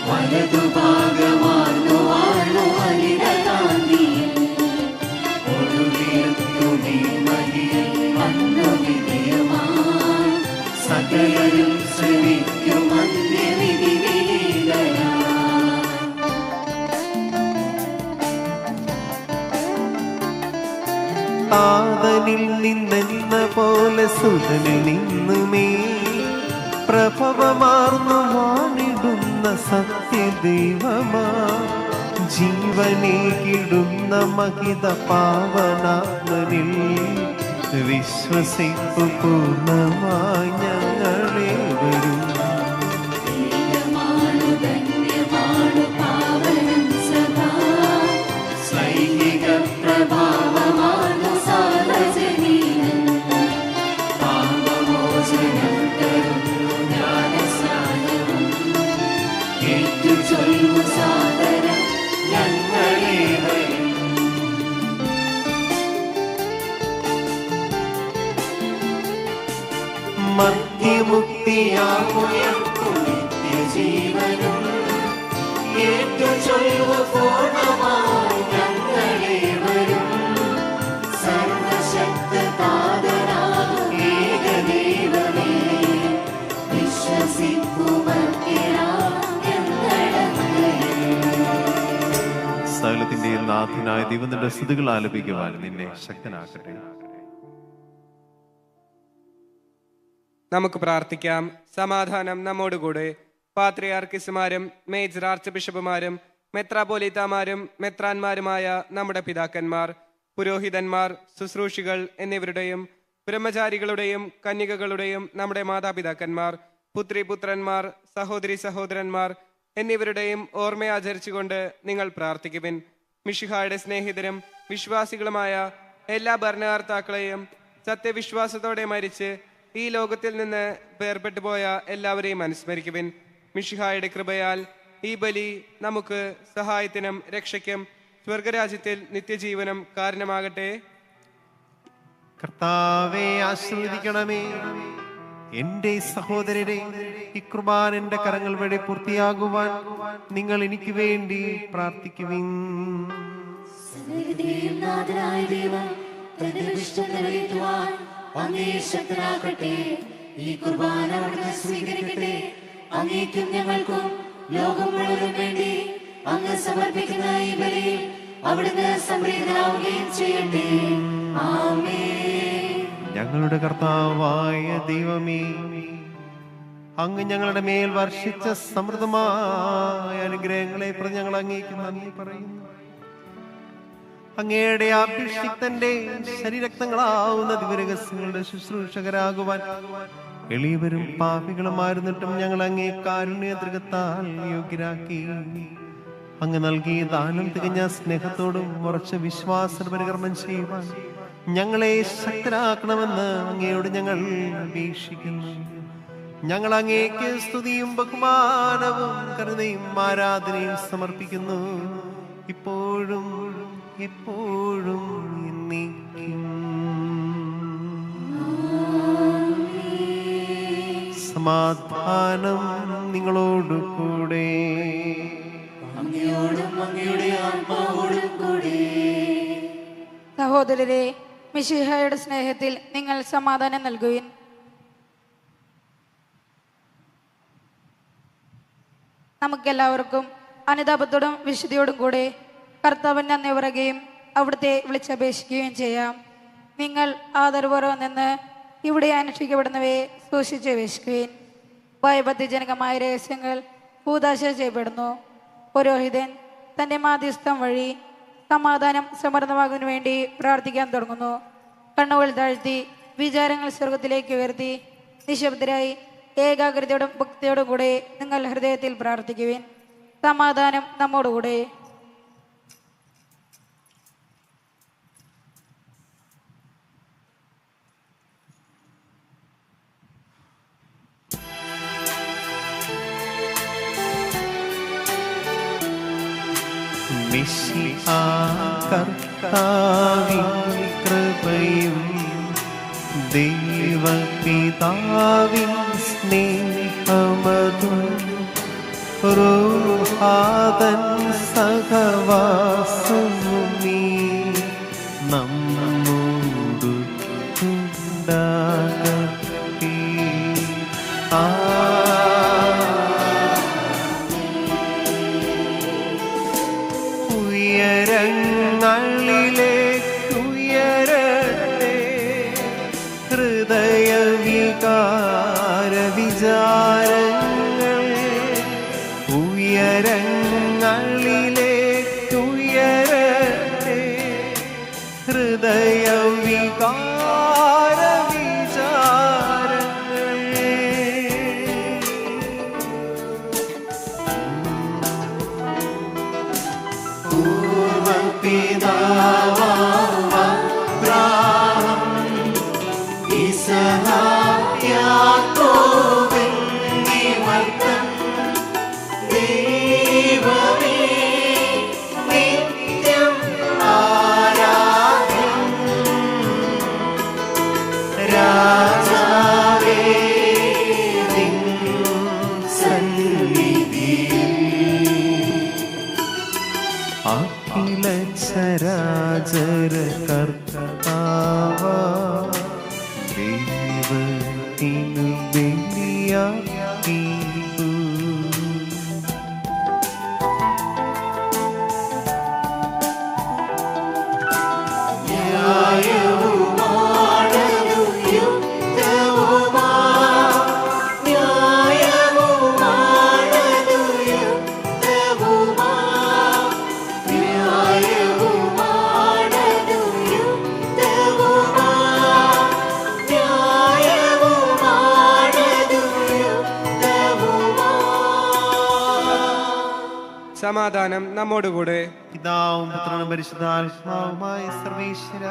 B: വലതുഭാഗമാർന്നു വാഴു അനിതകാന്തിയിൽ ഒടുവിലെത്തുമീ മഹിയിൽ വന്നു വിധേയമായി സകലരും ശ്രമിക്കും അന്ത്യവിധി വിനീതനാ.
A: താതനിൽ നിന്നെന്ന പോലെ സുതനിൽ നിന്നുമേ പ്രഭവമാർന്നു സത്യദൈവമാ ജീവനേകിടുന്ന മഹിത പാവനാത്മനിൽ വിശ്വസിപ്പു പൂർണ്ണമായി ഞങ്ങളേവരും
B: ധന്യമാണു പാവനം സദാ സൈനിക പ്രഭാവമാണു സാർവജനീനം പാപമോചനം തരുന്നു ജ്ഞാനസ്നാനവും ഏറ്റു ചൊല്ലു സാദരം ഞങ്ങളേവരും
A: മധ്യമുക്തിയാകുയർക്കും
B: നിത്യജീവനും ഏറ്റു ചൊല്ലു പൂർണ്ണമായി ഞങ്ങളേവരും സർവശക്തനാഥനാകും ഏകദൈവമേ വിശ്വസിക്കുമർത്തിടാം ഞങ്ങളങ്ങയെ.
A: സകലത്തിന്റെയും നാഥനായ ദൈവത്തിന്റെ സ്തുതികൾ ആലപിക്കുവാൻ നിന്നെ ശക്തനാക്കട്ടെ.
C: നമുക്ക് പ്രാർത്ഥിക്കാം. സമാധാനം നമ്മോടുകൂടെ. പാത്രിയാർക്കിസുമാരും മേജർ ആർച്ച് ബിഷപ്പുമാരും മെത്രാപോലീത്താമാരും മെത്രാന്മാരുമായ നമ്മുടെ പിതാക്കന്മാർ, പുരോഹിതന്മാർ, ശുശ്രൂഷികൾ എന്നിവരുടെയും ബ്രഹ്മചാരികളുടെയും കന്യകകളുടെയും നമ്മുടെ മാതാപിതാക്കന്മാർ, പുത്രിപുത്രന്മാർ, സഹോദരി സഹോദരന്മാർ എന്നിവരുടെയും ഓർമ്മയാചരിച്ചുകൊണ്ട് നിങ്ങൾ പ്രാർത്ഥിക്കുവിൻ. മിശിഹായുടെ സ്നേഹിതരും വിശ്വാസികളുമായ എല്ലാ ഭരണകർത്താക്കളെയും സത്യവിശ്വാസത്തോടെ മരിച്ച് ഈ ലോകത്തിൽ നിന്ന് വേർപെട്ടു പോയ എല്ലാവരെയും അനുസ്മരിക്കുവിൻ. മിശിഹായുടെ കൃപയാൽ ഈ ബലി നമുക്ക് സഹായത്തിനും രക്ഷയ്ക്കും സ്വർഗരാജ്യത്തിൽ നിത്യജീവനം കാരണമാകട്ടെ.
A: കർത്താവേ ആശീർവദിക്കണമേ. എന്റെ സഹോദരരെ, ഈ കുർബാന എന്റെ കരങ്ങൾ വഴി പൂർത്തിയാകുവാൻ നിങ്ങൾ എനിക്ക് വേണ്ടി പ്രാർത്ഥിക്കുവിൻ.
B: സകലത്തിന്റെയും നാഥനായ ദൈവം തന്റെ ഇഷ്ടം നിറവേറ്റുവാൻ അങ്ങേ ശക്തനാകട്ടെ. ഈ കുർബാന അവിടുന്ന് സ്വീകരിക്കട്ടെ. അങ്ങേക്കും ഞങ്ങൾക്കും ലോകം മുഴുവനും വേണ്ടി അങ്ങ് സമർപ്പിക്കുന്ന ഈ ബലിയിൽ അവിടുന്ന് സംപ്രീതനാവുകയും ചെയ്യട്ടെ. ആമേൻ.
A: ഞങ്ങളുടെ കർത്താവായ ദൈവമേ, അങ്ങ് ഞങ്ങളുടെ മേൽ വർഷിച്ച സമൃദ്ധമായ അനുഗ്രഹങ്ങളെ പ്രതി ഞങ്ങൾ അങ്ങേക്ക് നന്ദി പറയുന്നു. അങ്ങയുടെ അഭിഷിക്തന്റെ ശരീരക്തങ്ങളാവുന്ന ദിവരഹസ്യങ്ങളുടെ ശുശ്രൂഷകരാകുവാൻ എളിയവരും പാപികളുമായിരുന്നിട്ടും ഞങ്ങൾ അങ്ങേ കാരുണ്യതൃകത്താൽ യോഗ്യരാക്കി. അങ്ങ് നൽകിയ ദാനം തികഞ്ഞ സ്നേഹത്തോടും ഉറച്ച വിശ്വാസ പരികർമ്മം ചെയ്യുവാൻ ഞങ്ങളെ ശക്തരാക്കണമെന്ന് അങ്ങയോട് ഞങ്ങൾ അപേക്ഷിക്കുന്നു. ഞങ്ങൾ അങ്ങേക്ക് സ്തുതിയും ബഹുമാനവും കരുണയും ആരാധനയും സമർപ്പിക്കുന്നു, ഇപ്പോഴും എപ്പോഴും എന്നേക്കും. സമാധാനം നിങ്ങളോട് കൂടെ.
B: അങ്ങയോടും അങ്ങയുടെ ആത്മാവോടും കൂടെ.
G: സഹോദരരെ, മിശിഹായുടെ സ്നേഹത്തിൽ നിങ്ങൾ സമാധാനം നൽകുവിൻ. നമുക്കെല്ലാവർക്കും അനുതാപത്തോടും വിശുദ്ധിയോടും കൂടെ കർത്താവിന് നന്ദി പറയുകയും അവിടുത്തെ വിളിച്ചപേക്ഷിക്കുകയും ചെയ്യാം. നിങ്ങൾ ആദരപൂർവ്വം നിന്ന് ഇവിടെ അനുഷ്ഠിക്കപ്പെടുന്നവയെ സൂക്ഷിച്ച് അപേക്ഷിക്കുകയും. ഭയഭക്തിജനകമായ രഹസ്യങ്ങൾ ഭൂതാശ ചെയ്യപ്പെടുന്നു. പുരോഹിതൻ തൻ്റെ മാധ്യസ്ഥം വഴി സമാധാനം സമൃദ്ധമാകുന്നതിന് വേണ്ടി പ്രാർത്ഥിക്കാൻ തുടങ്ങുന്നു. കണ്ണുകൾ താഴ്ത്തി വിചാരങ്ങൾ സ്വർഗത്തിലേക്ക് ഉയർത്തി നിശബ്ദരായി ഏകാഗ്രതയോടും ഭക്തിയോടും കൂടെ നിങ്ങൾ ഹൃദയത്തിൽ പ്രാർത്ഥിക്കുവിൻ. സമാധാനം നമ്മോടുകൂടെ.
A: കർത്താവിൻ കൃപയും ദൈവപിതാവിൻ സ്നേഹമതും റൂഹാതൻ സഹവാസമേ നമ്മോടു ഉണ്ടാകട്ടെ. ഉയരങ്ങളിലേക്കുയരട്ടെ ഹൃദയവികാര വിചാരങ്ങൾ.
F: ഉയരങ്ങളിലേക്കുയരട്ടെ ഹൃദയ വികാര വിചാരങ്ങൾ.
B: പൂർവപിതാവാം ഇസഹാക്ക് യാക്കോബെന്നിവർത്തൻ ദൈവമേ നിത്യം ആരാധ്യം. രാജാവേ നിൻ സന്നിധിയിൽ
F: അഖില ചരാചര കർത്താവാ ദൈവത്തിനു ബലിയാക്കീതു.
B: ന്യായവുമാണതു യുക്തവുമാ ന്യായവുമാണതു യുക്തവുമാ ന്യായവുമാണതു യുക്തവുമാ ന്യായവുമാണതു യുക്തവുമാ.
C: സമാധാനം നമ്മോടുകൂടെ.
F: പിതാവും പുത്രനും പരിശുദ്ധാത്മാവുമായ സർവേശ്വര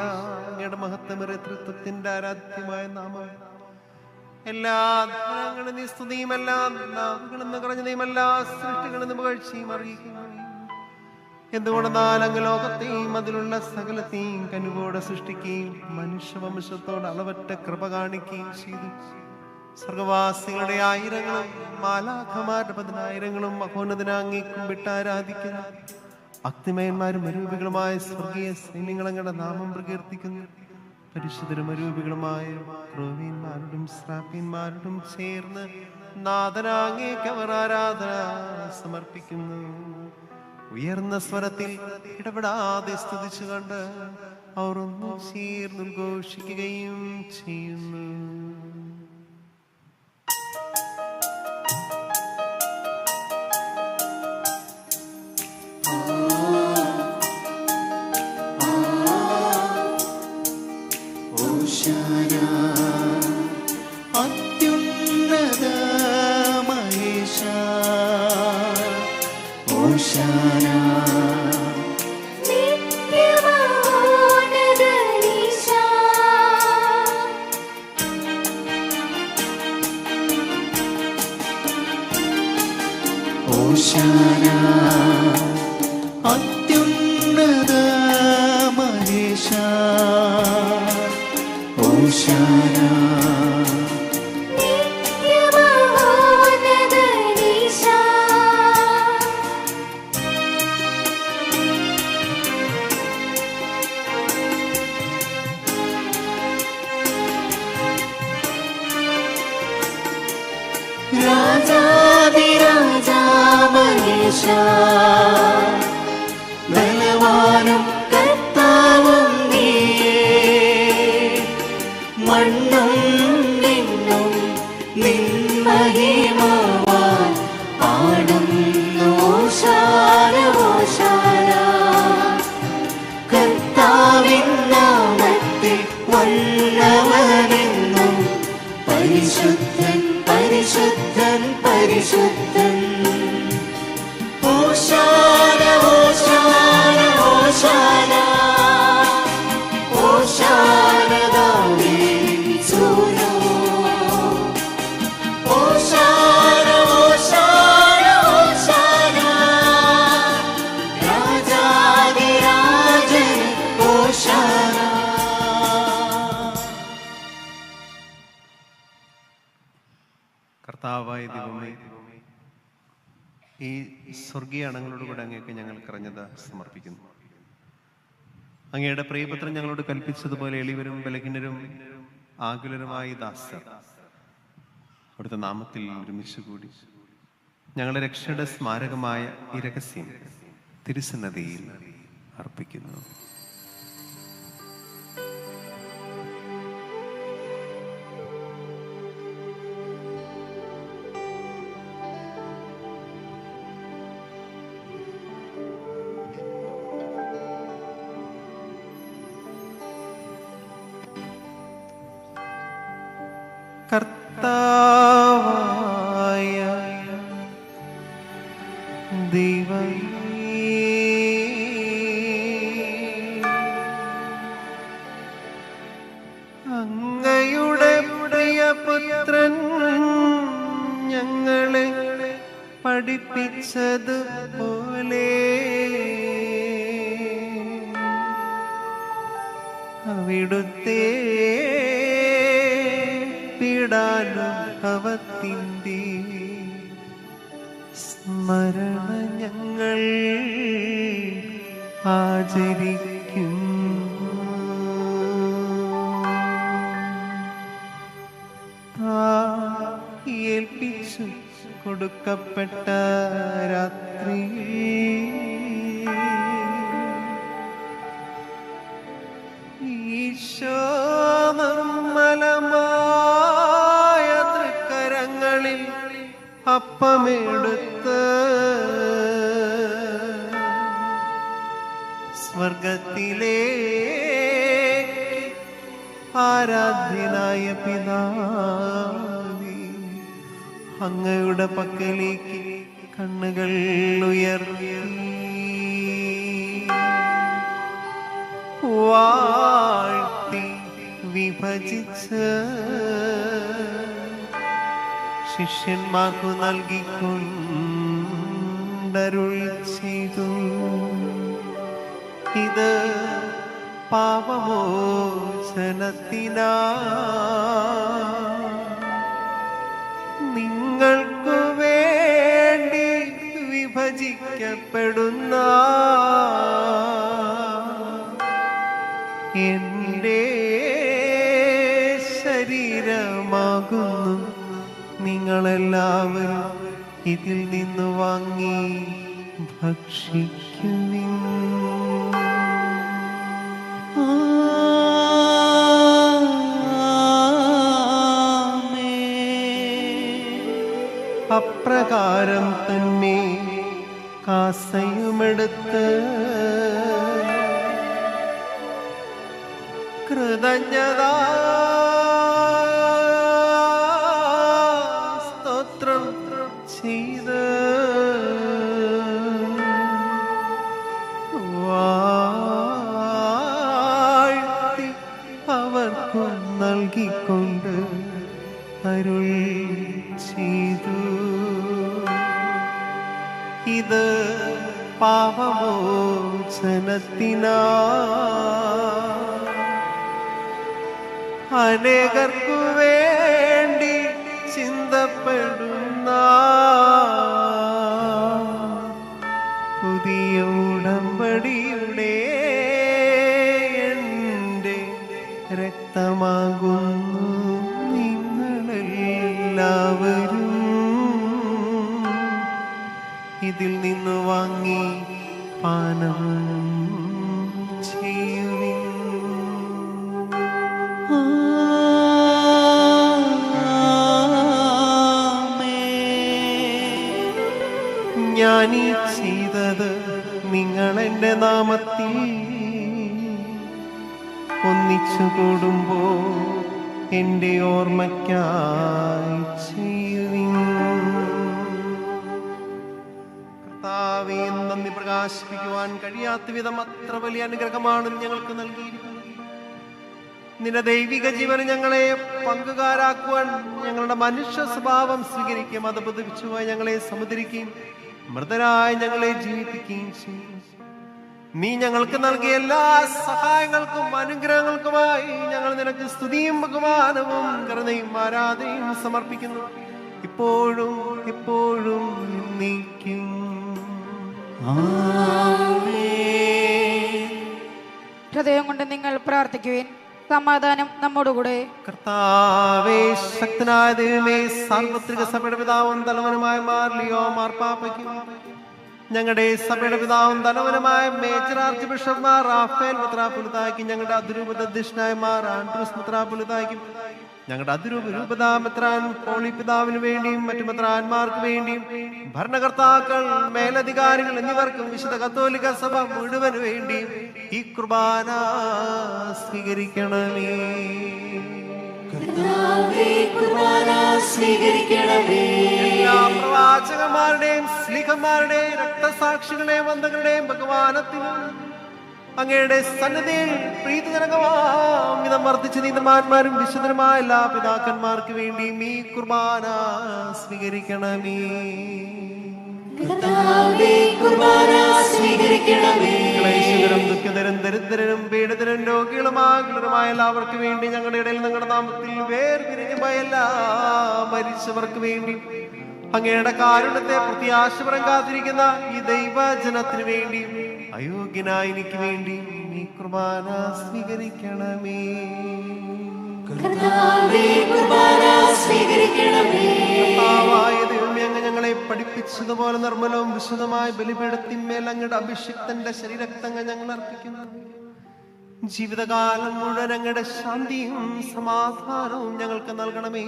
F: അങ്ങയുടെ മഹത്വമേറിയ തൃത്വത്തിന്റെ ആരാധ്യമായ നാമം എല്ലാ ധനങ്ങളും നീ സ്തുതിയും എല്ലാ നാവുകളും നിറഞ്ഞതയും എല്ലാ സൃഷ്ടികളും പുകഴ്ചയും അറിയിക്കുന്നു. എന്തുകൊണ്ടെന്നാൽ അങ്ങ് ലോകത്തെയും അതിലുള്ള സകലത്തെയും കനുവോടെ സൃഷ്ടിക്കുകയും മനുഷ്യവംശത്തോട് അളവറ്റ കൃപ കാണിക്കുകയും ചെയ്തു. സ്വർഗവാസികളുടെ ആയിരങ്ങളും മാലാഖമാരുടെ 10,000 മഹോന്നതനെ അങ്ങേ കുമ്പിട്ട് ആരാധിക്കുന്നു. ഭക്തിമയന്മാരും അരൂപികളുമായ സ്വർഗീയ സൈന്യങ്ങളങ്ങളുടെ നാമം പ്രകീർത്തിക്കുന്നു. പരിശുദ്ധരും അരൂപികളുമായ ക്രോവീന്മാരോടും ശ്രാപ്യന്മാരോടും ചേർന്ന് നാഥനാങ്ങേക്ക് അവർ ആരാധന സമർപ്പിക്കുന്നു. ഉയർന്ന സ്വരത്തിൽ ഇടപെടാതെ സ്തുതിച്ചുകൊണ്ട് അവർ ഒന്നു ചേർന്ന് ഉദ്ഘോഷിക്കുകയും ചെയ്യുന്നു.
B: അത്യുന്നത മഹേശ ഓശാന ഓശാന അത്യുന്നത മഹേശ ഓശാന രാജാതിരാജാ മഹേശ ബലവാനും കർത്താവും നീയേ മണ്ണും നിന്നും നിൻ മഹിമവാൻ പാടുന്നു ഓശാന ഓശാന കർത്താവിൻ നാമത്തിൽ വന്നവനെന്നും പരിശുദ്ധൻ പരിശുദ്ധൻ പരിശുദ്ധൻ ഓശാന ഓശാന ഓശാന ഓശാന ദാവീദിൻ സൂനോ ഓശാന ഓശാന ഓശാന രാജാധിരാജൻ ഓശാന.
F: കർത്താവായ ദൈവമേ, ഈ സ്വർഗീയ അണങ്ങളോടുകൂടെ അങ്ങേക്ക് ഞങ്ങൾ കറഞ്ഞത് സമർപ്പിക്കുന്നു. അങ്ങയുടെ പ്രിയപുത്രൻ ഞങ്ങളോട് കൽപ്പിച്ചതുപോലെ എളിവരും ബലഹീനരും ആകുലരുമായ ദാസർ അവിടുത്തെ നാമത്തിൽ ഒരുമിച്ച് കൂടി ഞങ്ങളുടെ രക്ഷയുടെ സ്മാരകമായ ഈ രഹസ്യം തിരുസന്നതിയിൽ അർപ്പിക്കുന്നു. കർത്താവായ ദൈവമേ, അങ്ങയുടെ പ്രിയപുത്രൻ ഞങ്ങളെ പഠിപ്പിച്ചതുപോലെ അവിടുത്തെ പീഡാനുഭവത്തിൻ്റെ സ്മരണ ഞങ്ങൾ ആചരിക്കും. ഏൽപ്പിച്ചു കൊടുക്കപ്പെട്ട രാത്രി ഈശോ നിർമ്മലമായ തൃക്കരങ്ങളിൽ അപ്പമെടുത്ത് സ്വർഗത്തിലെ ആരാധ്യനായ പിതാവേ, അങ്ങയുടെ പക്കലേക്ക് കണ്ണുകൾ ഉയർത്തി വാഴ്ത്തി വിഭജിച്ച് ശിഷ്യന്മാർക്കു നൽകിക്കൊണ്ടരുൾ ചെയ്തു. ഇത് പാപമോചനത്തിനാ നിങ്ങൾക്കു വേണ്ടി വിഭജിക്കപ്പെടുന്ന എൻ്റെ ശരീരമാകുന്നു. നിങ്ങളെല്ലാവരും ഇതിൽ നിന്ന് വാങ്ങി ഭക്ഷിക്കുവിൻ. അപ്രകാരം തന്നെ കാസയുമെടുത്ത് കൃതജ്ഞതാ സ്തോത്രം ചെയ്ത് വാഴ്ത്തി അവർക്കു നൽകിക്കൊണ്ട് അരുൾ ചെയ്തു. ഇത് പാപമോചനത്തിനാ അനേകർക്കു വേണ്ടി ചിന്തപ്പെടുന്ന പുതിയ ഉടമ്പടിയുടെ എൻ്റെ രക്തമാകുന്നു. നിങ്ങളെല്ലാവരും ഇതിൽ നിന്ന് വാങ്ങി പാനം ചെയ്യുവിൻ. ഞാനീ ചെയ്തത് നിങ്ങൾ എൻ്റെ നാമത്തിൽ ഒന്നിച്ചു കൂടുമ്പോൾ എൻ്റെ ഓർമ്മയ്ക്കായി ചെയ്യുവിൻ. കർത്താവേ, നന്ദി പ്രകാശിപ്പിക്കുവാൻ കഴിയാത്ത വിധം അത്ര വലിയ അനുഗ്രഹമാണ് ഞങ്ങൾക്ക് നൽകിയിരിക്കുന്നത്. നിന്റെ ദൈവിക ജീവന് ഞങ്ങളെ പങ്കുകാരാക്കുവാൻ ഞങ്ങളുടെ മനുഷ്യ സ്വഭാവം സ്വീകരിക്കുകയും അത് പതിപ്പിച്ചുമായി ഞങ്ങളെ സമുദ്രിക്കുകയും മൃതരായി ഞങ്ങളെ ജീവിപ്പിക്കുകയും ചെയ്യും. നീ ഞങ്ങൾക്ക് നൽകിയ എല്ലാ സഹായങ്ങൾക്കും അനുഗ്രഹങ്ങൾക്കുമായി ഞങ്ങൾ നിനക്ക് സ്തുതിയും ബഹുമാനവും കരുണയും ആരാധനയും സമർപ്പിക്കുന്നു, ഇപ്പോഴും എപ്പോഴും എന്നേക്കും.
G: ഹൃദയം കൊണ്ട് നിങ്ങൾ പ്രാർത്ഥിക്കുവിൻ. സമാധാനം നമ്മോടുകൂടെ.
F: കർത്താവേ, ശക്തനായ ദൈവമേ, സാർവത്രിക സഭയുടെ പിതാവും തലവനുമായ മാർലിയോ മാർപ്പാപ്പയ്ക്കും ഞങ്ങളുടെ സഭയുടെ പിതാവും തലവനുമായ major archbishop Mar Raphael മെത്രാപ്പൊലീത്തായ്ക്കും ഞങ്ങളുടെ അതിരൂപത അധ്യക്ഷനായ മാർ ആൻഡ്രൂസ് മെത്രാപ്പൊലീത്തായ്ക്കും ഞങ്ങളുടെ അതിരൂപത മെത്രാൻ പോളി പിതാവിന് വേണ്ടിയും മറ്റു മെത്രാന്മാർക്ക് വേണ്ടിയും ഭരണകർത്താക്കൾ, മേലധികാരികൾ എന്നിവർക്കും വിശുദ്ധ കത്തോലിക്ക സഭ മുഴുവന് വേണ്ടിയും ഈ കുർബാന സ്വീകരിക്കണമേ.
B: കുർബാന സ്വീകരിക്കണമേ.
F: എല്ലാ പ്രവാചകന്മാരുടെയും സ്ലിഹന്മാരുടെയും രക്തസാക്ഷികളുടെയും വന്ദകളുടെയും ഭഗവാനത്തിനും അങ്ങയുടെ സന്നദ്ധയിൽ പ്രീതിജനകമാം വിധം വർദ്ധിച്ച നീതിമാന്മാരും വിശുദ്ധരുമായ എല്ലാ പിതാക്കന്മാർക്ക് വേണ്ടിയും ഈ കുർബാന സ്വീകരിക്കണമേ.
B: കുർബാന സ്വീകരിക്കണമേ.
F: ക്ലേശിതരും ദുഃഖിതരും ദരിദ്രരും പീഡിതരും രോഗികളുമായ എല്ലാവർക്കും വേണ്ടി ഞങ്ങളുടെ ഇടയിൽ നിങ്ങളുടെ നാമത്തിൽ വേർപിരിഞ്ഞു പോയ എല്ലാ മരിച്ചവർക്ക് വേണ്ടി അങ്ങയുടെ കാരുണ്യത്തെ പ്രത്യാശപരം കാത്തിരിക്കുന്ന ഈ ദൈവജനത്തിന് വേണ്ടി അയോഗ്യനായ എനിക്ക് വേണ്ടി ഈ കുർബാന സ്വീകരിക്കണമേ.
B: കുർബാന സ്വീകരിക്കണമേ.
F: കർത്താവായ ദൈവമേ, അങ്ങ് ഞങ്ങളെ പഠിപ്പിച്ചതുപോലെ നിർമ്മലവും വിശുദ്ധമായ ബലിപീഠത്തിന്മേൽ അങ്ങയുടെ അഭിഷിക്തന്റെ ശരീരക്തങ്ങൾ ഞങ്ങൾ അർപ്പിക്കുന്നു. ജീവിതകാലം മുഴുവൻ അങ്ങയുടെ ശാന്തിയും സമാധാനവും ഞങ്ങൾക്ക് നൽകണമേ.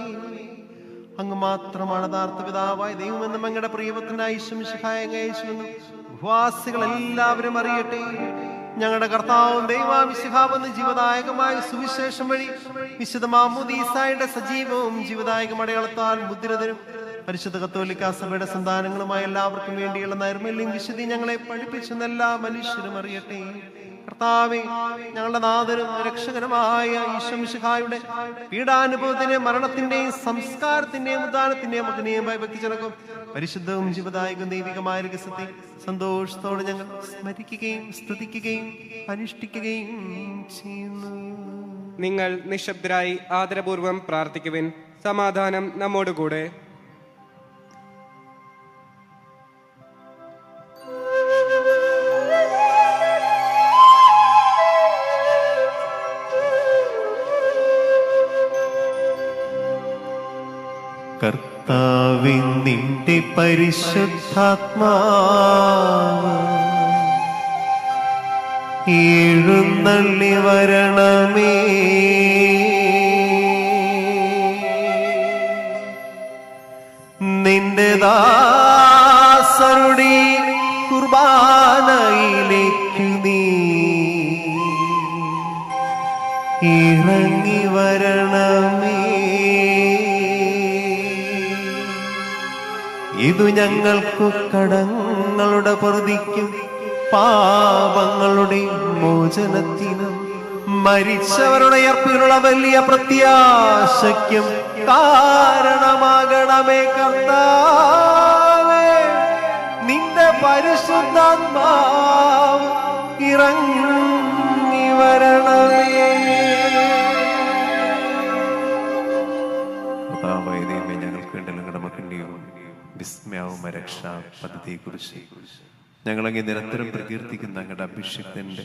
F: അങ്ങ് മാത്രമാണ് യഥാർത്ഥ പിതാവായ ദൈവമെന്നും അങ്ങയുടെ പ്രിയപുത്രനായ യേശുവിനും ഉപവാസികൾ എല്ലാവരും അറിയട്ടെ. ഞങ്ങളുടെ കർത്താവും ദൈവമിശിഹാവെന്ന് ജീവദായകമായ സുവിശേഷം വഴി വിശുദ്ധ മാമോദീസായുടെ സജീവവും ജീവദായകം അടയാളത്താൽ മുദ്രിതരും പരിശുദ്ധ കത്തോലിക്ക സഭയുടെ സന്താനങ്ങളുമായ എല്ലാവർക്കും വേണ്ടിയുള്ള നൈർമല്യം വിശുദ്ധി ഞങ്ങളെ പഠിപ്പിച്ചെന്ന് എല്ലാ മനുഷ്യരും അറിയട്ടെ. കർത്താവേ, ഞങ്ങളുടെ നാഥനും രക്ഷകനുമായ ഈശ്വമിശിഹായുടെ പീഡാനുഭവത്തിന്റെയും മരണത്തിന്റെയും സംസ്കാരത്തിന്റെയും ഉദ്ധാനത്തിന്റെയും അഗ്നിയും ഭയഭക്തിജനകം പരിശുദ്ധവും ജീവദായകവും ദൈവികമായ രഹസ്യത്തെ സന്തോഷത്തോടെ ഞങ്ങൾ സ്മരിക്കുകയും സ്തുതിക്കുകയും അനുഷ്ഠിക്കുകയും ചെയ്യുന്നു.
C: നിങ്ങൾ നിശബ്ദരായി ആദരപൂർവം പ്രാർത്ഥിക്കുവിൻ. സമാധാനം നമ്മോടുകൂടെ.
F: കർത്താവേ, നിന്റെ പരിശുദ്ധാത്മാവ് എഴുന്നള്ളി വരണമേ. നിന്റെ ദാസരുടെ കുർബാനയിലേക്ക് നീ ഇറങ്ങി വരണമേ. ഇതു ഞങ്ങൾക്കു കടങ്ങളുടെ പ്രതിക്കും പാപങ്ങളുടെ മോചനത്തിനും മരിച്ചവരുടെ ഉയർപ്പിനുള്ള വലിയ പ്രത്യാശയ്ക്കും കാരണമാകണമേ. കർത്താവേ, നിന്റെ പരിശുദ്ധാത്മാവ് ഇറങ്ങി വരണമേ. കർത്താവായ ദൈവമേ, ഞങ്ങൾക്ക് വേണ്ടി ഞങ്ങളുടെ മക്കളുടെയും വിസ്മയവും രക്ഷാ പദ്ധതിയെക്കുറിച്ച് ഞങ്ങളങ്ങ് നിരന്തരം പ്രകീർത്തിക്കുന്ന അങ്ങയുടെ അഭിഷിക്തന്റെ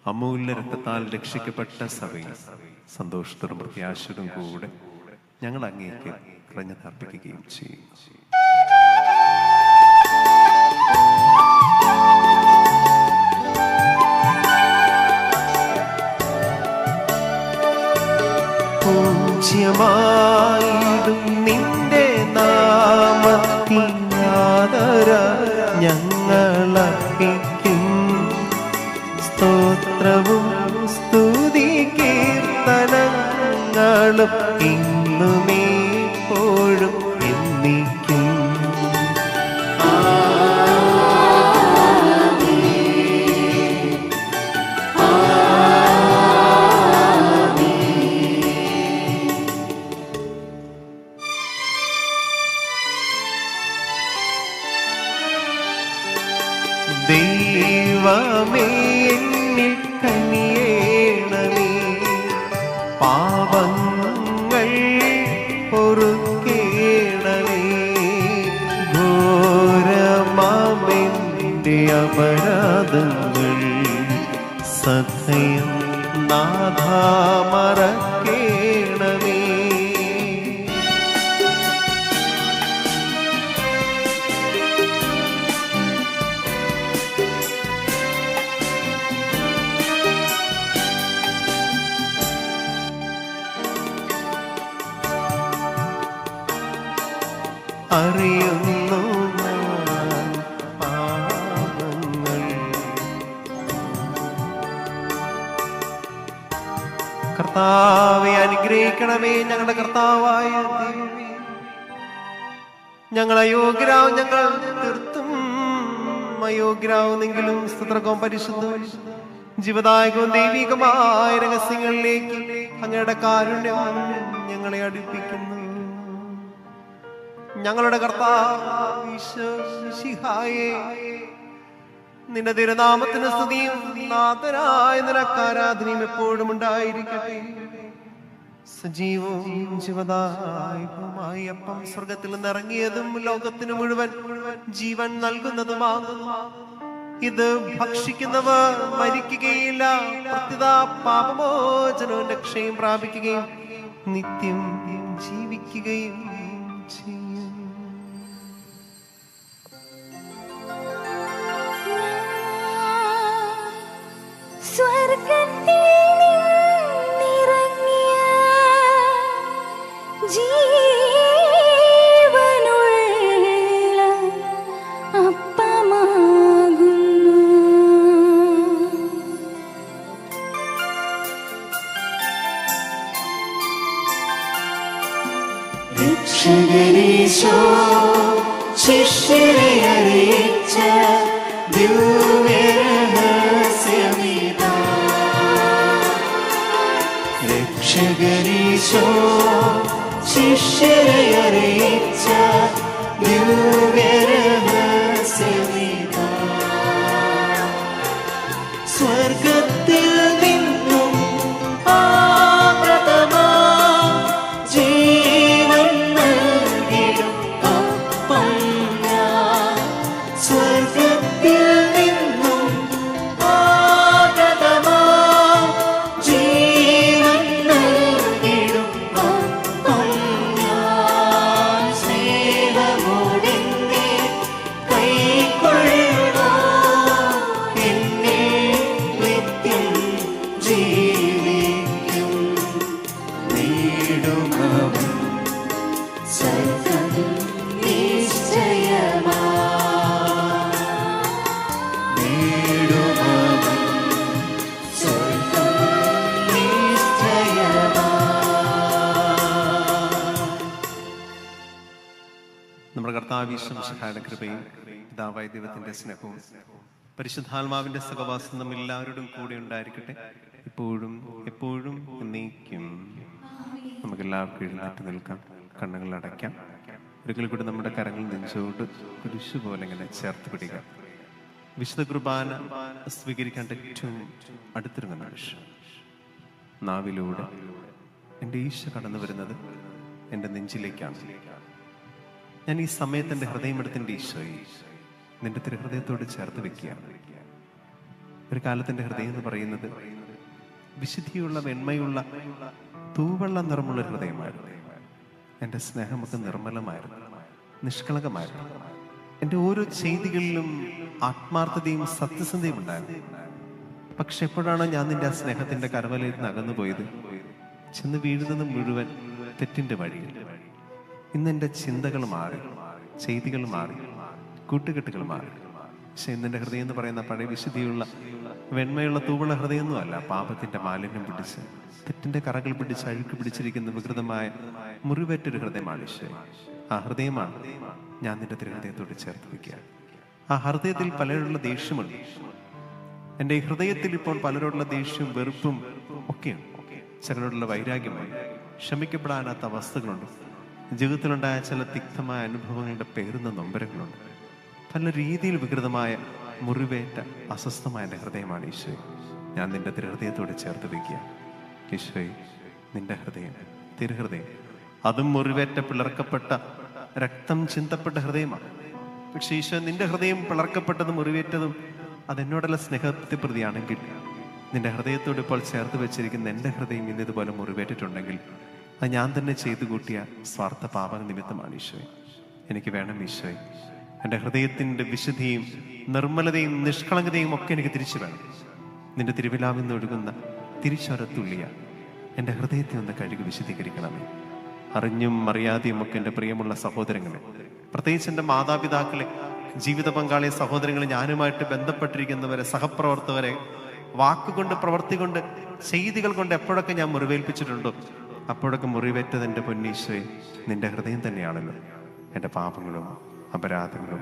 F: അമൂല്യ രക്തത്താൽ രക്ഷിക്കപ്പെട്ട സഭയിൽ സന്തോഷത്തോടും പ്രത്യാശയോടും കൂടെ ഞങ്ങൾ അങ്ങേക്ക് കൃതജ്ഞതർപ്പിക്കുകയും ചെയ്യും. പൂജ്യമായിടും നിന്റെ നാമത്തിനാദര ഞങ്ങളർപ്പിക്കും. സ്തോത്രവും സ്തുതി കീർത്തനങ്ങളും ഇന്നുമേപ്പോഴും എന്നേക്കും. ദൈവമേ, എന്നിൽ കനിയേണമേ. പാപങ്ങൾ പൊറുക്കേണമേ. ഘോരമാമെന്റെ അപരാധങ്ങൾ സദയം നാഥാ മറക്കേണമേ. അറിയുന്നു ഞാൻ പാപങ്ങൾ. കർത്താവെ അനുഗ്രഹിക്കണമേ ഞങ്ങളുടെ കർത്താവായ ദൈവമേ. ഞങ്ങൾ അയോഗ്യരാവും, ഞങ്ങൾ തീർത്തും അയോഗ്യരാവുന്നെങ്കിലും സ്തോത്രവും പരിശുദ്ധവും ജീവദായകവും ദൈവികമായ രഹസ്യങ്ങളിലേക്ക് അങ്ങയുടെ കാരുണ്യം ഞങ്ങളെ അടുപ്പിക്കുന്നു. ഞങ്ങളുടെ കർത്താവ് ഈശോ മിശിഹായേ, നിന്റെ തിരുനാമത്തിന് സ്തുതിയും നാഥനായ നിനക്ക് ആരാധനയും എപ്പോഴും ഉണ്ടായിരിക്കട്ടെ. സജീവവും ജീവദായകവുമായി അപ്പം സ്വർഗത്തിൽ നിന്നിറങ്ങിയതും ലോകത്തിന് മുഴുവൻ ജീവൻ നൽകുന്നതുമാകുന്നു. ഇത് ഭക്ഷിക്കുന്നവർ മരിക്കുകയില്ല, പ്രത്യുത പാപമോചനവും രക്ഷയും പ്രാപിക്കുകയും നിത്യം ജീവിക്കുകയും ചെയ്യും.
H: സ്വർഗ്ഗത്തിൽ നിന്നിറങ്ങിയ ജീവനുള്ള അപ്പമാകുന്നു.
B: രക്ഷകനീശോ ശിഷ്യരെ അറിയിച്ച ദിവ്യരഹസ്യമിതാ. രക്ഷകനീശോ ശിഷ്യരെ അറിയിച്ച ദിവ്യരഹസ്യമിതാ. സ്വർഗത്തിൽ നിന്നും ആ പ്രഥമ ജീവൻ നൽകിടും അപ്പം ഞാൻ. സ്വർഗത്തിൽ നിന്നും ആ പ്രഥമ ജീവൻ നൽകിടും അപ്പം ഞാൻ. സ്നേഹമോടെന്നെ കൈക്കൊള്ളുക, എന്നെ നിത്യം ജീവിക്കും. നേടുമവൻ സ്വർഗ്ഗം നിശ്ചയമാ. നേടുമവൻ സ്വർഗ്ഗം നിശ്ചയമാ.
A: നമ്മുടെ കർത്താവ് ഈശോ മിശിഹായുടെ കൃപയും പിതാവായ ദൈവത്തിന്റെ സ്നേഹവും പരിശുദ്ധാത്മാവിന്റെ സഹവാസം നമ്മ എല്ലാവരോടും കൂടെ ഉണ്ടായിരിക്കട്ടെ, ഇപ്പോഴും എപ്പോഴും എന്നേക്കും. നമുക്ക് എല്ലാവർക്കും എഴുന്നേറ്റ് നിൽക്കാം, കണ്ണുകൾ അടയ്ക്കാം. ഒരിക്കൽ കൂടി നമ്മുടെ കരങ്ങൾ നെഞ്ചോട് കുരിശു പോലെ ഇങ്ങനെ ചേർത്ത് പിടിക്കാം. വിശുദ്ധ കുർബാന സ്വീകരിക്കേണ്ട ഏറ്റവും അടുത്തിരുന്ന നിമിഷം നാവിലൂടെ എൻ്റെ ഈശോ കടന്നു വരുന്നത് എൻ്റെ നെഞ്ചിലേക്കാണ്. ഞാൻ ഈ സമയത്ത് എൻ്റെ ഹൃദയമെടുത്തിൻ്റെ ഈശോയെ നിന്റെ തിരുഹൃദയത്തോട് ചേർത്ത് വെക്കുകയാണ്. ഒരു കാലത്തിൻ്റെ ഹൃദയം എന്ന് പറയുന്നത് വിശുദ്ധിയുള്ള വെണ്മയുള്ള തൂവെള്ള നിറമുള്ള ഹൃദയമായിരുന്നു. എൻ്റെ സ്നേഹമൊക്കെ നിർമ്മലമായിരുന്നു, നിഷ്കളങ്കമായിരുന്നു. എൻ്റെ ഓരോ ചെയ്തികളിലും ആത്മാർത്ഥതയും സത്യസന്ധതയും ഉണ്ടായിരുന്നു. പക്ഷെ എപ്പോഴാണോ ഞാൻ നിന്റെ ആ സ്നേഹത്തിന്റെ കരവലയിൽ നിന്ന് അകന്നു പോയത്, ചെന്ന് വീഴുന്നത് മുഴുവൻ തെറ്റിന്റെ വഴിയിൽ. ഇന്ന് എൻ്റെ ചിന്തകൾ മാറി, ചെയ്തികൾ മാറി, കൂട്ടുകെട്ടുകൾ മാറി. പക്ഷെ ഇന്നെൻ്റെ ഹൃദയം എന്ന് പറയുന്ന പഴയ വിശുദ്ധിയുള്ള വെണ്മയുള്ള തൂവുള്ള ഹൃദയമൊന്നുമല്ല. പാപത്തിന്റെ മാലിന്യം പിടിച്ച്, തെറ്റിന്റെ കറകൾ പിടിച്ച്, അഴുക്ക് പിടിച്ചിരിക്കുന്ന വികൃതമായ മുറിവേറ്റൊരു ഹൃദയമാണ് ഈശോ. ആ ഹൃദയമാണ് ഞാൻ നിന്റെ തിരുഹൃദയത്തോട് ചേർത്ത് വയ്ക്കുക. ആ ഹൃദയത്തിൽ പലരോടുള്ള ദേഷ്യമുണ്ട്. എൻ്റെ ഈ ഹൃദയത്തിൽ ഇപ്പോൾ പലരോടുള്ള ദേഷ്യവും വെറുപ്പും ഒക്കെയുണ്ട്. ചിലരോടുള്ള വൈരാഗ്യമുണ്ട്, ക്ഷമിക്കപ്പെടാനാത്ത അവസ്ഥകളുണ്ട്, ജീവിതത്തിലുണ്ടായ ചില തിക്തമായ അനുഭവങ്ങളുടെ പേരുന്ന നൊമ്പരങ്ങളുണ്ട്. പല രീതിയിൽ വികൃതമായ മുറിവേറ്റ അസ്വസ്ഥമായ എൻ്റെ ഹൃദയമാണ് ഈശോ. ഞാൻ നിന്റെ തിരുഹൃദയത്തോട് ചേർത്ത് വയ്ക്കുക. ഈശോയെ, നിന്റെ ഹൃദയം, തിരുഹൃദയം, അതും മുറിവേറ്റ പിളർക്കപ്പെട്ട രക്തം ചിന്തപ്പെട്ട ഹൃദയമാണ്. പക്ഷെ ഈശോ, നിന്റെ ഹൃദയം പിളർക്കപ്പെട്ടതും മുറിവേറ്റതും അതെന്നോടുള്ള സ്നേഹത്തെ പ്രതിയാണെങ്കിൽ, നിന്റെ ഹൃദയത്തോട് ഇപ്പോൾ ചേർത്ത് വെച്ചിരിക്കുന്ന എൻ്റെ ഹൃദയം ഇന്നിതുപോലെ മുറിവേറ്റിട്ടുണ്ടെങ്കിൽ അത് ഞാൻ തന്നെ ചെയ്തു കൂട്ടിയ സ്വാർത്ഥ പാപ നിമിത്തമാണ് ഈശോയെ. എനിക്ക് വേണം ഈശോയെ, എൻ്റെ ഹൃദയത്തിൻ്റെ വിശുദ്ധിയും നിർമ്മലതയും നിഷ്കളങ്കതയും ഒക്കെ എനിക്ക് തിരിച്ചു വേണം. നിന്റെ തിരുവിലാവിൽ നിന്ന് ഒഴുകുന്ന തിരിച്ചൊരത്തുള്ളിയ എൻ്റെ ഹൃദയത്തെ ഒന്ന് കഴുകി വിശദീകരിക്കണമേ. അറിഞ്ഞും അറിയാതെയും ഒക്കെ എൻ്റെ പ്രിയമുള്ള സഹോദരങ്ങളെ, പ്രത്യേകിച്ച് എൻ്റെ മാതാപിതാക്കളെ, ജീവിത പങ്കാളിയെ, സഹോദരങ്ങളെ, ഞാനുമായിട്ട് ബന്ധപ്പെട്ടിരിക്കുന്നവരെ, സഹപ്രവർത്തകരെ, വാക്കുകൊണ്ട് പ്രവർത്തി കൊണ്ട്
F: ചെയ്തികൾ കൊണ്ട് എപ്പോഴൊക്കെ ഞാൻ മുറിവേൽപ്പിച്ചിട്ടുണ്ടോ അപ്പോഴൊക്കെ മുറിവേറ്റത് എൻ്റെ പൊന്നീശോയെ നിന്റെ ഹൃദയം തന്നെയാണല്ലോ. എൻ്റെ പാപങ്ങളും അപരാധങ്ങളും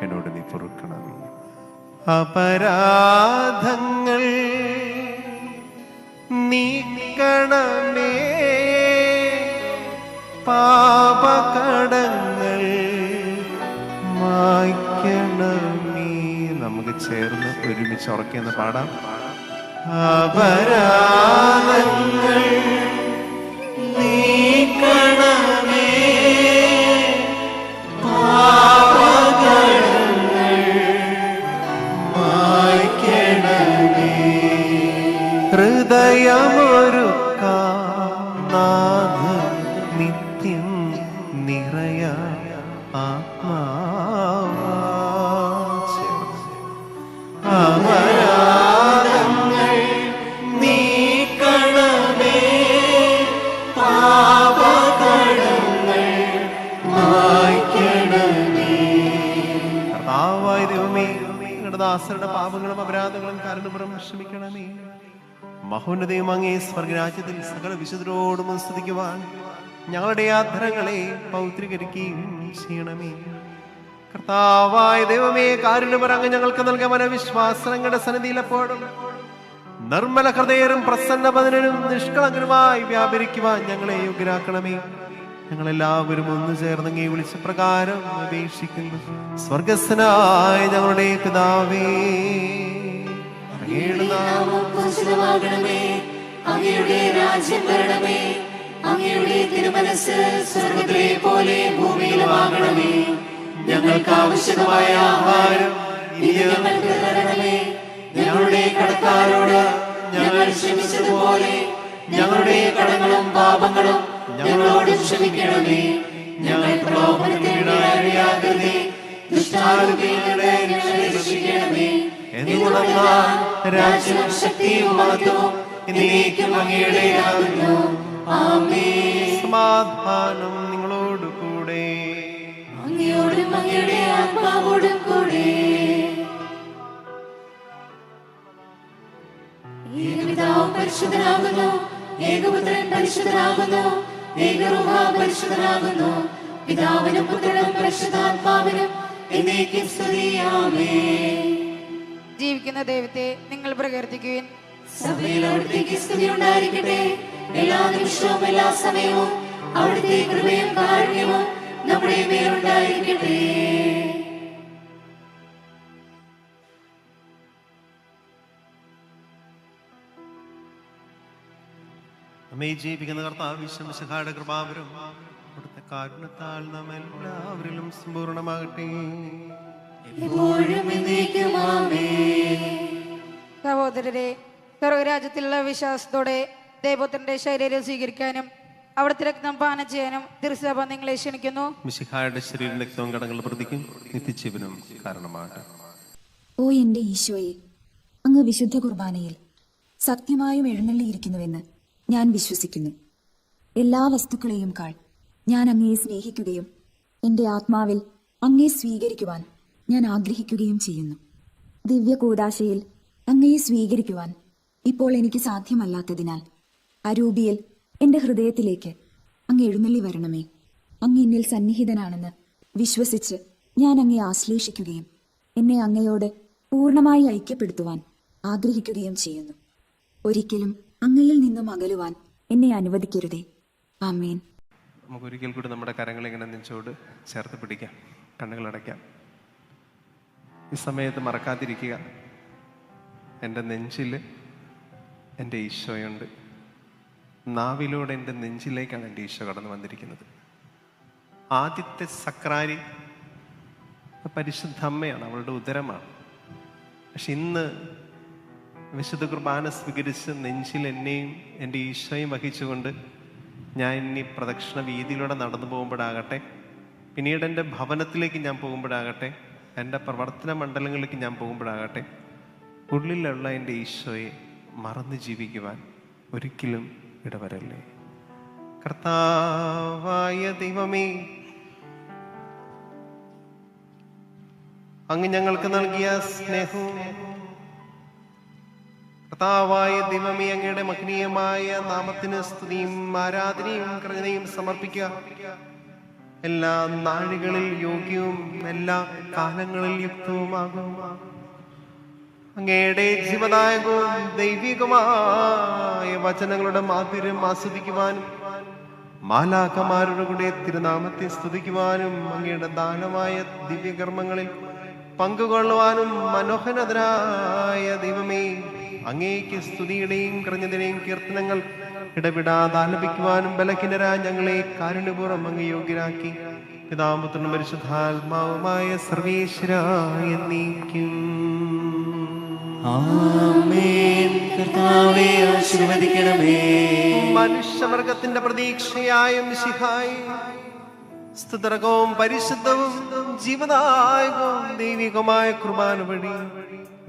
F: എന്നോട് നീ പൊറുക്കണം. അപരാധങ്ങൾ നീക്കണമേ, പാപകടങ്ങൾ മായ്ക്കണമേ. നമുക്ക് ചേർന്ന് ഒരുമിച്ച് ഉറക്കെന്ന് പാടാം. അപരാധങ്ങൾ നീക്കണമേ, പാപകടങ്ങൾ മായ്ക്കണമേ. ഹൃദയമൊരുക്കാം നാഥ നിത്യം നിറയ ആത്മാവാ. അപരാധങ്ങൾ നീക്കണമേ, പാപകടങ്ങൾ മായ്ക്കണമേ. കർത്താവായ ദൈവമേ, ഞങ്ങളുടെ ദാസരുടെ പാപങ്ങളും അപരാധങ്ങളും കരുണപുറം ക്ഷമിക്കണമേ. മഹോന്നതയും അങ്ങേ സ്വർഗരാജ്യത്തിൽ സകല വിശുദ്ധരോടും സ്തുതിക്കുവാൻ ഞങ്ങളുടെ അധരങ്ങളെ പൗത്രീകരിക്കുകയും ചെയ്യണമേ. കർത്താവായ ദൈവമേ, കാരുണ്യപരം അങ്ങ് ഞങ്ങൾക്ക് നൽകിയ മനവിശ്വാസങ്ങളുടെ സന്നിധിയിൽ എപ്പോഴും നിർമ്മല ഹൃദയരും പ്രസന്നപദനും നിഷ്കളങ്കരുമായി വ്യാപരിക്കുവാൻ ഞങ്ങളെ യോഗ്യരാക്കണമേ. ഞങ്ങളെല്ലാവരും ഒന്നു ചേർന്ന് അങ്ങേ വിളിച്ച പ്രകാരം അപേക്ഷിക്കുന്നു. സ്വർഗസ്ഥനായ ഞങ്ങളുടെ പിതാവേ, അങ്ങയുടെ നാമം
B: പൂജിതമാകണമേ, അങ്ങയുടെ രാജ്യം വരണമേ, അങ്ങയുടെ തിരുമനസ്സ് സ്വർഗ്ഗത്തിലെ പോലെ ഭൂമിയിലുമാകണമേ. ഞങ്ങൾക്ക് ആവശ്യമായ ആഹാരം ഇനി ഞങ്ങൾക്ക് തരണമേ. ഞങ്ങളുടെ കടക്കാരോട് ഞങ്ങൾ ക്ഷമിച്ചതുപോലെ ഞങ്ങളുടെ കടങ്ങളും പാപങ്ങളും ഞങ്ങളോട് ക്ഷമിക്കണമേ. ഞങ്ങൾ പ്രലോഭനത്തിൽ വീഴാകരുതേ, ദുഷ്ടാരൂപികളെ ഞങ്ങളെ രക്ഷിക്കണമേ. എന്തുകൊണ്ടെന്നാൽ രാജ്യവും ശക്തിയും മഹത്വവും എന്നേക്കും അങ്ങയുടേതാകുന്നു. ആമേൻ.
F: സമാധാനം നിങ്ങളോട് കൂടെ.
B: അങ്ങയോടും അങ്ങയുടെ ആത്മാവോടും കൂടെ. ഏകപിതാവ് പരിശുദ്ധനാകുന്നു, ഏകപുത്രൻ പരിശുദ്ധനാകുന്നു, ഏകരൂഹ പരിശുദ്ധനാകുന്നു. പിതാവിനും പുത്രനും പരിശുദ്ധാത്മാവിനും എന്നേക്കും സ്തുതി. ആമേൻ.
G: ജീവിക്കുന്ന ദൈവത്തെ നിങ്ങൾ പ്രകീർത്തിക്കുവിൻ.
B: സഭയിൽ അവിടുത്തേക്ക് സ്തുതി ഉണ്ടായിരിക്കട്ടെ. എല്ലാ നിമിഷവും എല്ലാ സമയവും അവിടുത്തെ കൃപയും കാരുണ്യവും നമ്മുടെ മേലുണ്ടായിരിക്കട്ടെ.
F: നമ്മെ ജീവിക്കുന്ന കർത്താവ് ഈശോമിശിഹായുടെ കൃപാവരം അവിടുത്തെ കാരുണ്യത്താൽ നാം എല്ലാവരിലും സമ്പൂർണ്ണമാകട്ടെ.
B: എപ്പോഴും എന്നേക്കും ആമേൻ.
G: സഹോദരരെ, സ്വർഗരാജ്യത്തിലുള്ള വിശ്വാസത്തോടെ ദൈവത്തിന്റെ ശരീരം സ്വീകരിക്കാനും അവിടുത്തെ രക്തം പാനം ചെയ്യാനും തിരുസഭ നിങ്ങളെ ക്ഷണിക്കുന്നു.
F: മിശിഹായുടെ ശരീരം രക്തവും കടങ്ങൾ പ്രതിക്കും നിത്യജീവനും കാരണമാകട്ടെ.
I: ഓ എന്റെ ഈശോയെ, അങ്ങ് വിശുദ്ധ കുർബാനയിൽ സത്യമായും എഴുന്നള്ളിയിരിക്കുന്നുവെന്ന് ഞാൻ വിശ്വസിക്കുന്നു. എല്ലാ വസ്തുക്കളെയും കാൾ ഞാൻ അങ്ങയെ സ്നേഹിക്കുകയും എന്റെ ആത്മാവിൽ അങ്ങയെ സ്വീകരിക്കുവാൻ ഞാൻ ആഗ്രഹിക്കുകയും ചെയ്യുന്നു. ദിവ്യ കൂദാശയിൽ അങ്ങയെ സ്വീകരിക്കുവാൻ ഇപ്പോൾ എനിക്ക് സാധ്യമല്ലാത്തതിനാൽ അരൂപിയിൽ എന്റെ ഹൃദയത്തിലേക്ക് അങ്ങ് എഴുന്നള്ളി വരണമേ. അങ്ങ് എന്നിൽ സന്നിഹിതനാണെന്ന് വിശ്വസിച്ച് ഞാൻ അങ്ങയെ ആശ്ലേഷിക്കുകയും എന്നെ അങ്ങയോട് പൂർണ്ണമായി ഐക്യപ്പെടുത്തുവാൻ ആഗ്രഹിക്കുകയും ചെയ്യുന്നു. ഒരിക്കലും അങ്ങയിൽ നിന്നും അകലുവാൻ എന്നെ അനുവദിക്കരുതേ. ആമേൻ.
F: നമുക്കൊരിക്കൽ കൂടി നമ്മുടെ കരങ്ങൾ ഇങ്ങനെ നെഞ്ചോട് ചേർത്ത് പിടിക്കാം, കണ്ണുകളടയ്ക്കാം. ഈ സമയത്ത് മറക്കാതിരിക്കുക, എൻ്റെ നെഞ്ചിൽ എൻ്റെ ഈശോയുണ്ട്. നാവിലൂടെ എൻ്റെ നെഞ്ചിലേക്കാണ് എൻ്റെ ഈശോ കടന്നു വന്നിരിക്കുന്നത്. ആദ്യത്തെ സക്രാരി പരിശുദ്ധ അമ്മയാണ്, അവളുടെ ഉദരമാണ്. പക്ഷെ ഇന്ന് വിശുദ്ധ കുർബാന സ്വീകരിച്ച് നെഞ്ചിൽ എന്നെയും എൻ്റെ ഈശോയും വഹിച്ചുകൊണ്ട് ഞാൻ ഇനി പ്രദക്ഷിണ വീതിയിലൂടെ നടന്നു പോകുമ്പോഴാകട്ടെ, പിന്നീട് എൻ്റെ ഭവനത്തിലേക്ക് ഞാൻ പോകുമ്പോഴാകട്ടെ, എൻ്റെ പ്രവർത്തന മണ്ഡലങ്ങളിലേക്ക് ഞാൻ പോകുമ്പോഴാകട്ടെ, ഉള്ളിലുള്ള എൻ്റെ ഈശോയെ മറന്ന് ജീവിക്കുവാൻ ഒരിക്കലും ഇടവരല്ലേ. കർത്താവായ ദൈവമേ, അങ്ങ് ഞങ്ങൾക്ക് നൽകിയ സ്നേഹവും കർത്താവായ ദൈവമേ, അങ്ങയുടെ മഹനീയമായ നാമത്തിന് സ്തുതിയും ആരാധനയും കൃതജ്ഞതയും സമർപ്പിക്കുക. എല്ലാ നാഴികളിൽ യോഗ്യവും എല്ലാ കാലങ്ങളിൽ യുക്തവുമാകും അങ്ങയുടെ ജീവദായകവും ദൈവികമായ വചനങ്ങളുടെ മാധുര്യം ആസ്വദിക്കുവാനും മാലാഖമാരുടെ കൂടെ തിരുനാമത്തെ സ്തുതിക്കുവാനും അങ്ങയുടെ ദാനമായ ദിവ്യകർമ്മങ്ങളിൽ പങ്കുകൊള്ളുവാനും മനോഹരതരായ ദൈവമേ, അങ്ങേക്ക് സ്തുതിയുടെയും കൃതജ്ഞതയുടെയും കീർത്തനങ്ങൾ ഇടപെടാതെ ആലപിക്കുവാനും ബലഹീനരായ ഞങ്ങളെ കാരുണ്യപൂർവ്വം അങ്ങ് യോഗ്യരാക്കി. പിതാവും പുത്രനും പരിശുദ്ധാത്മാവുമായ സർവേശ്വരായ എന്നേക്കും
B: ആമേൻ. കർത്താവേ, ആശീർവദിക്കണമേ.
F: മനുഷ്യവർഗത്തിന്റെ പ്രതീക്ഷയായ മിശിഹായി, സ്തുതർക്കവും പരിശുദ്ധവും ജീവദായകവും ദൈവികമായ കുർബാന വഴി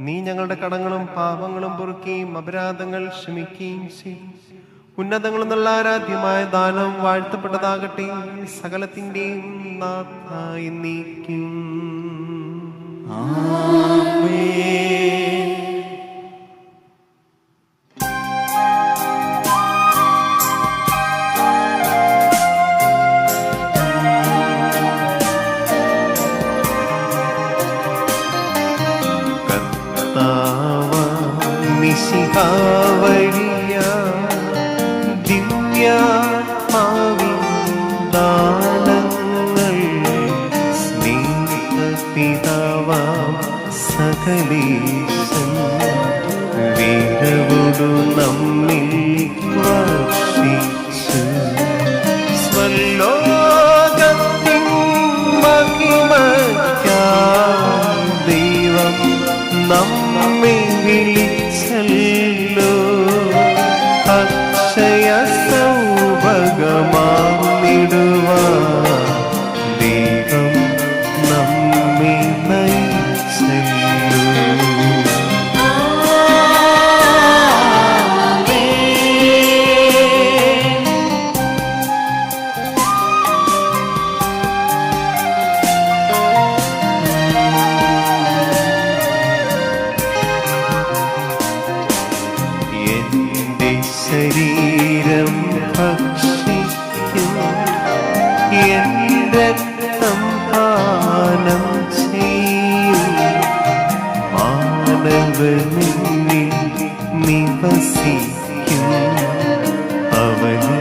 F: നീ ഞങ്ങളുടെ കടങ്ങളും പാപങ്ങളും പൊറുക്കുകയും അപരാധങ്ങൾ ക്ഷമിക്കുകയും ചെയ്യും. ഉന്നതങ്ങളിൽ നിന്നുള്ള ആരാധ്യമായ ദാനം വാഴ്ത്തപ്പെട്ടതാകട്ടെ. സകലത്തിന്റെയും നാഥായി നീക്കും. വഴിയ ദിവ്യാത്മാവിൻ ദാനങ്ങൾ സ്നേഹപിതാവാം സകലേശൻ വീരവോടു നമ്മിൽ വർഷിച്ചു. സ്വലോകത്തിൻ മഹിമയ്ക്കായി ദൈവം നമ്മെ വിളിച്ചല്ലോ. അക്ഷയ സൗഭഗമാർന്നിടുവാൻ ദൈവം നമ്മെ നയിച്ചല്ലോ. ശരീരം ഭക്ഷിക്കും, എന്റെ രക്തം പാനം ചെയ്യും, മാനവനിൽ നിവസിക്കും, അവന്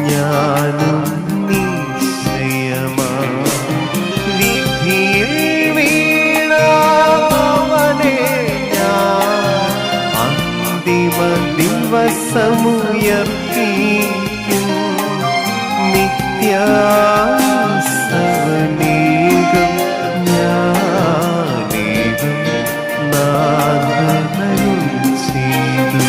F: ഞാനും നിശ്ചയമാ. വിധിയിൽ വീണാവനെ ഞാൻ അന്തിമ ദിവസമുയർത്തിക്കും. നിത്യാസവനേകം ഞാനേകം നാഥനരുൾ ചെയ്തു.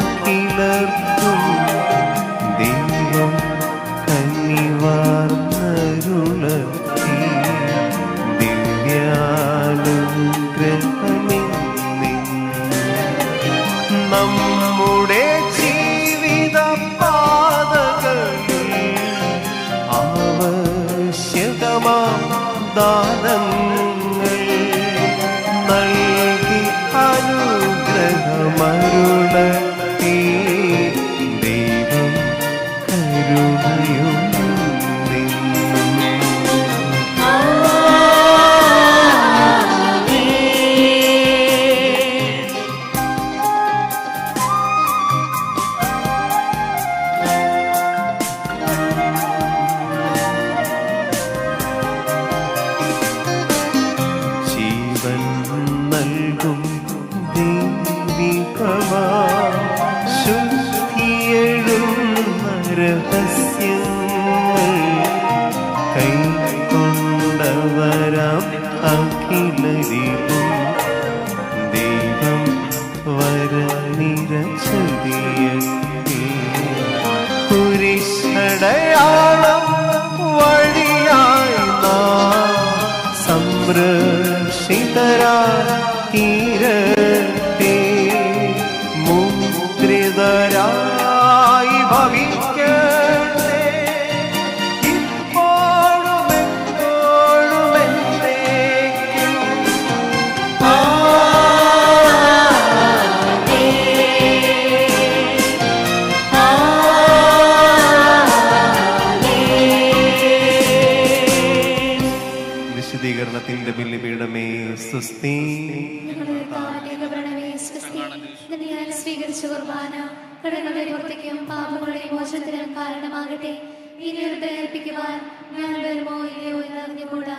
F: പങ്കാളികളർക്കും ദൈവം കനിവാർന്നരുളത്തി ദിവ്യാനുഗ്രഹമെന്നിൽ നമ്മുടെ ജീവിത പാതകളിൽ ആവശ്യകമാം ദാനങ്ങൾ നൽകി അനുഗ്രഹമരുളത്തി ദൈവം കരുണയും ജീവൻ നൽകും ദൈവികമാ ശുദ്ധിയെഴും രഹസ്യങ്ങൾ കൈക്കൊണ്ടവരാം അഖിലരിലും ദൈവം വരനിരച്ചതിയ യേശടയാളം വഴിയായി നാം സംരക്ഷിതരായിരട്ടെ. മുദ്രിതരായി ഭവിക്കട്ടെ ഇപ്പോഴും എപ്പോഴും എന്നേക്കും. വിശദീകരണത്തിന്റെ ബലിപീഠമേ സ്വസ്തി.
J: സ്വീകരിച്ച കുർബാന കടങ്ങളുടെ പുറത്തേക്കും പാപങ്ങളുടെ മോചനത്തിനും കാരണമാകട്ടെ. ഇനി ഒരു ഏൽപ്പിക്കുവാൻ ഞാൻ വരുമോ ഇല്ലയോ എന്ന് അറിഞ്ഞുകൂടാ.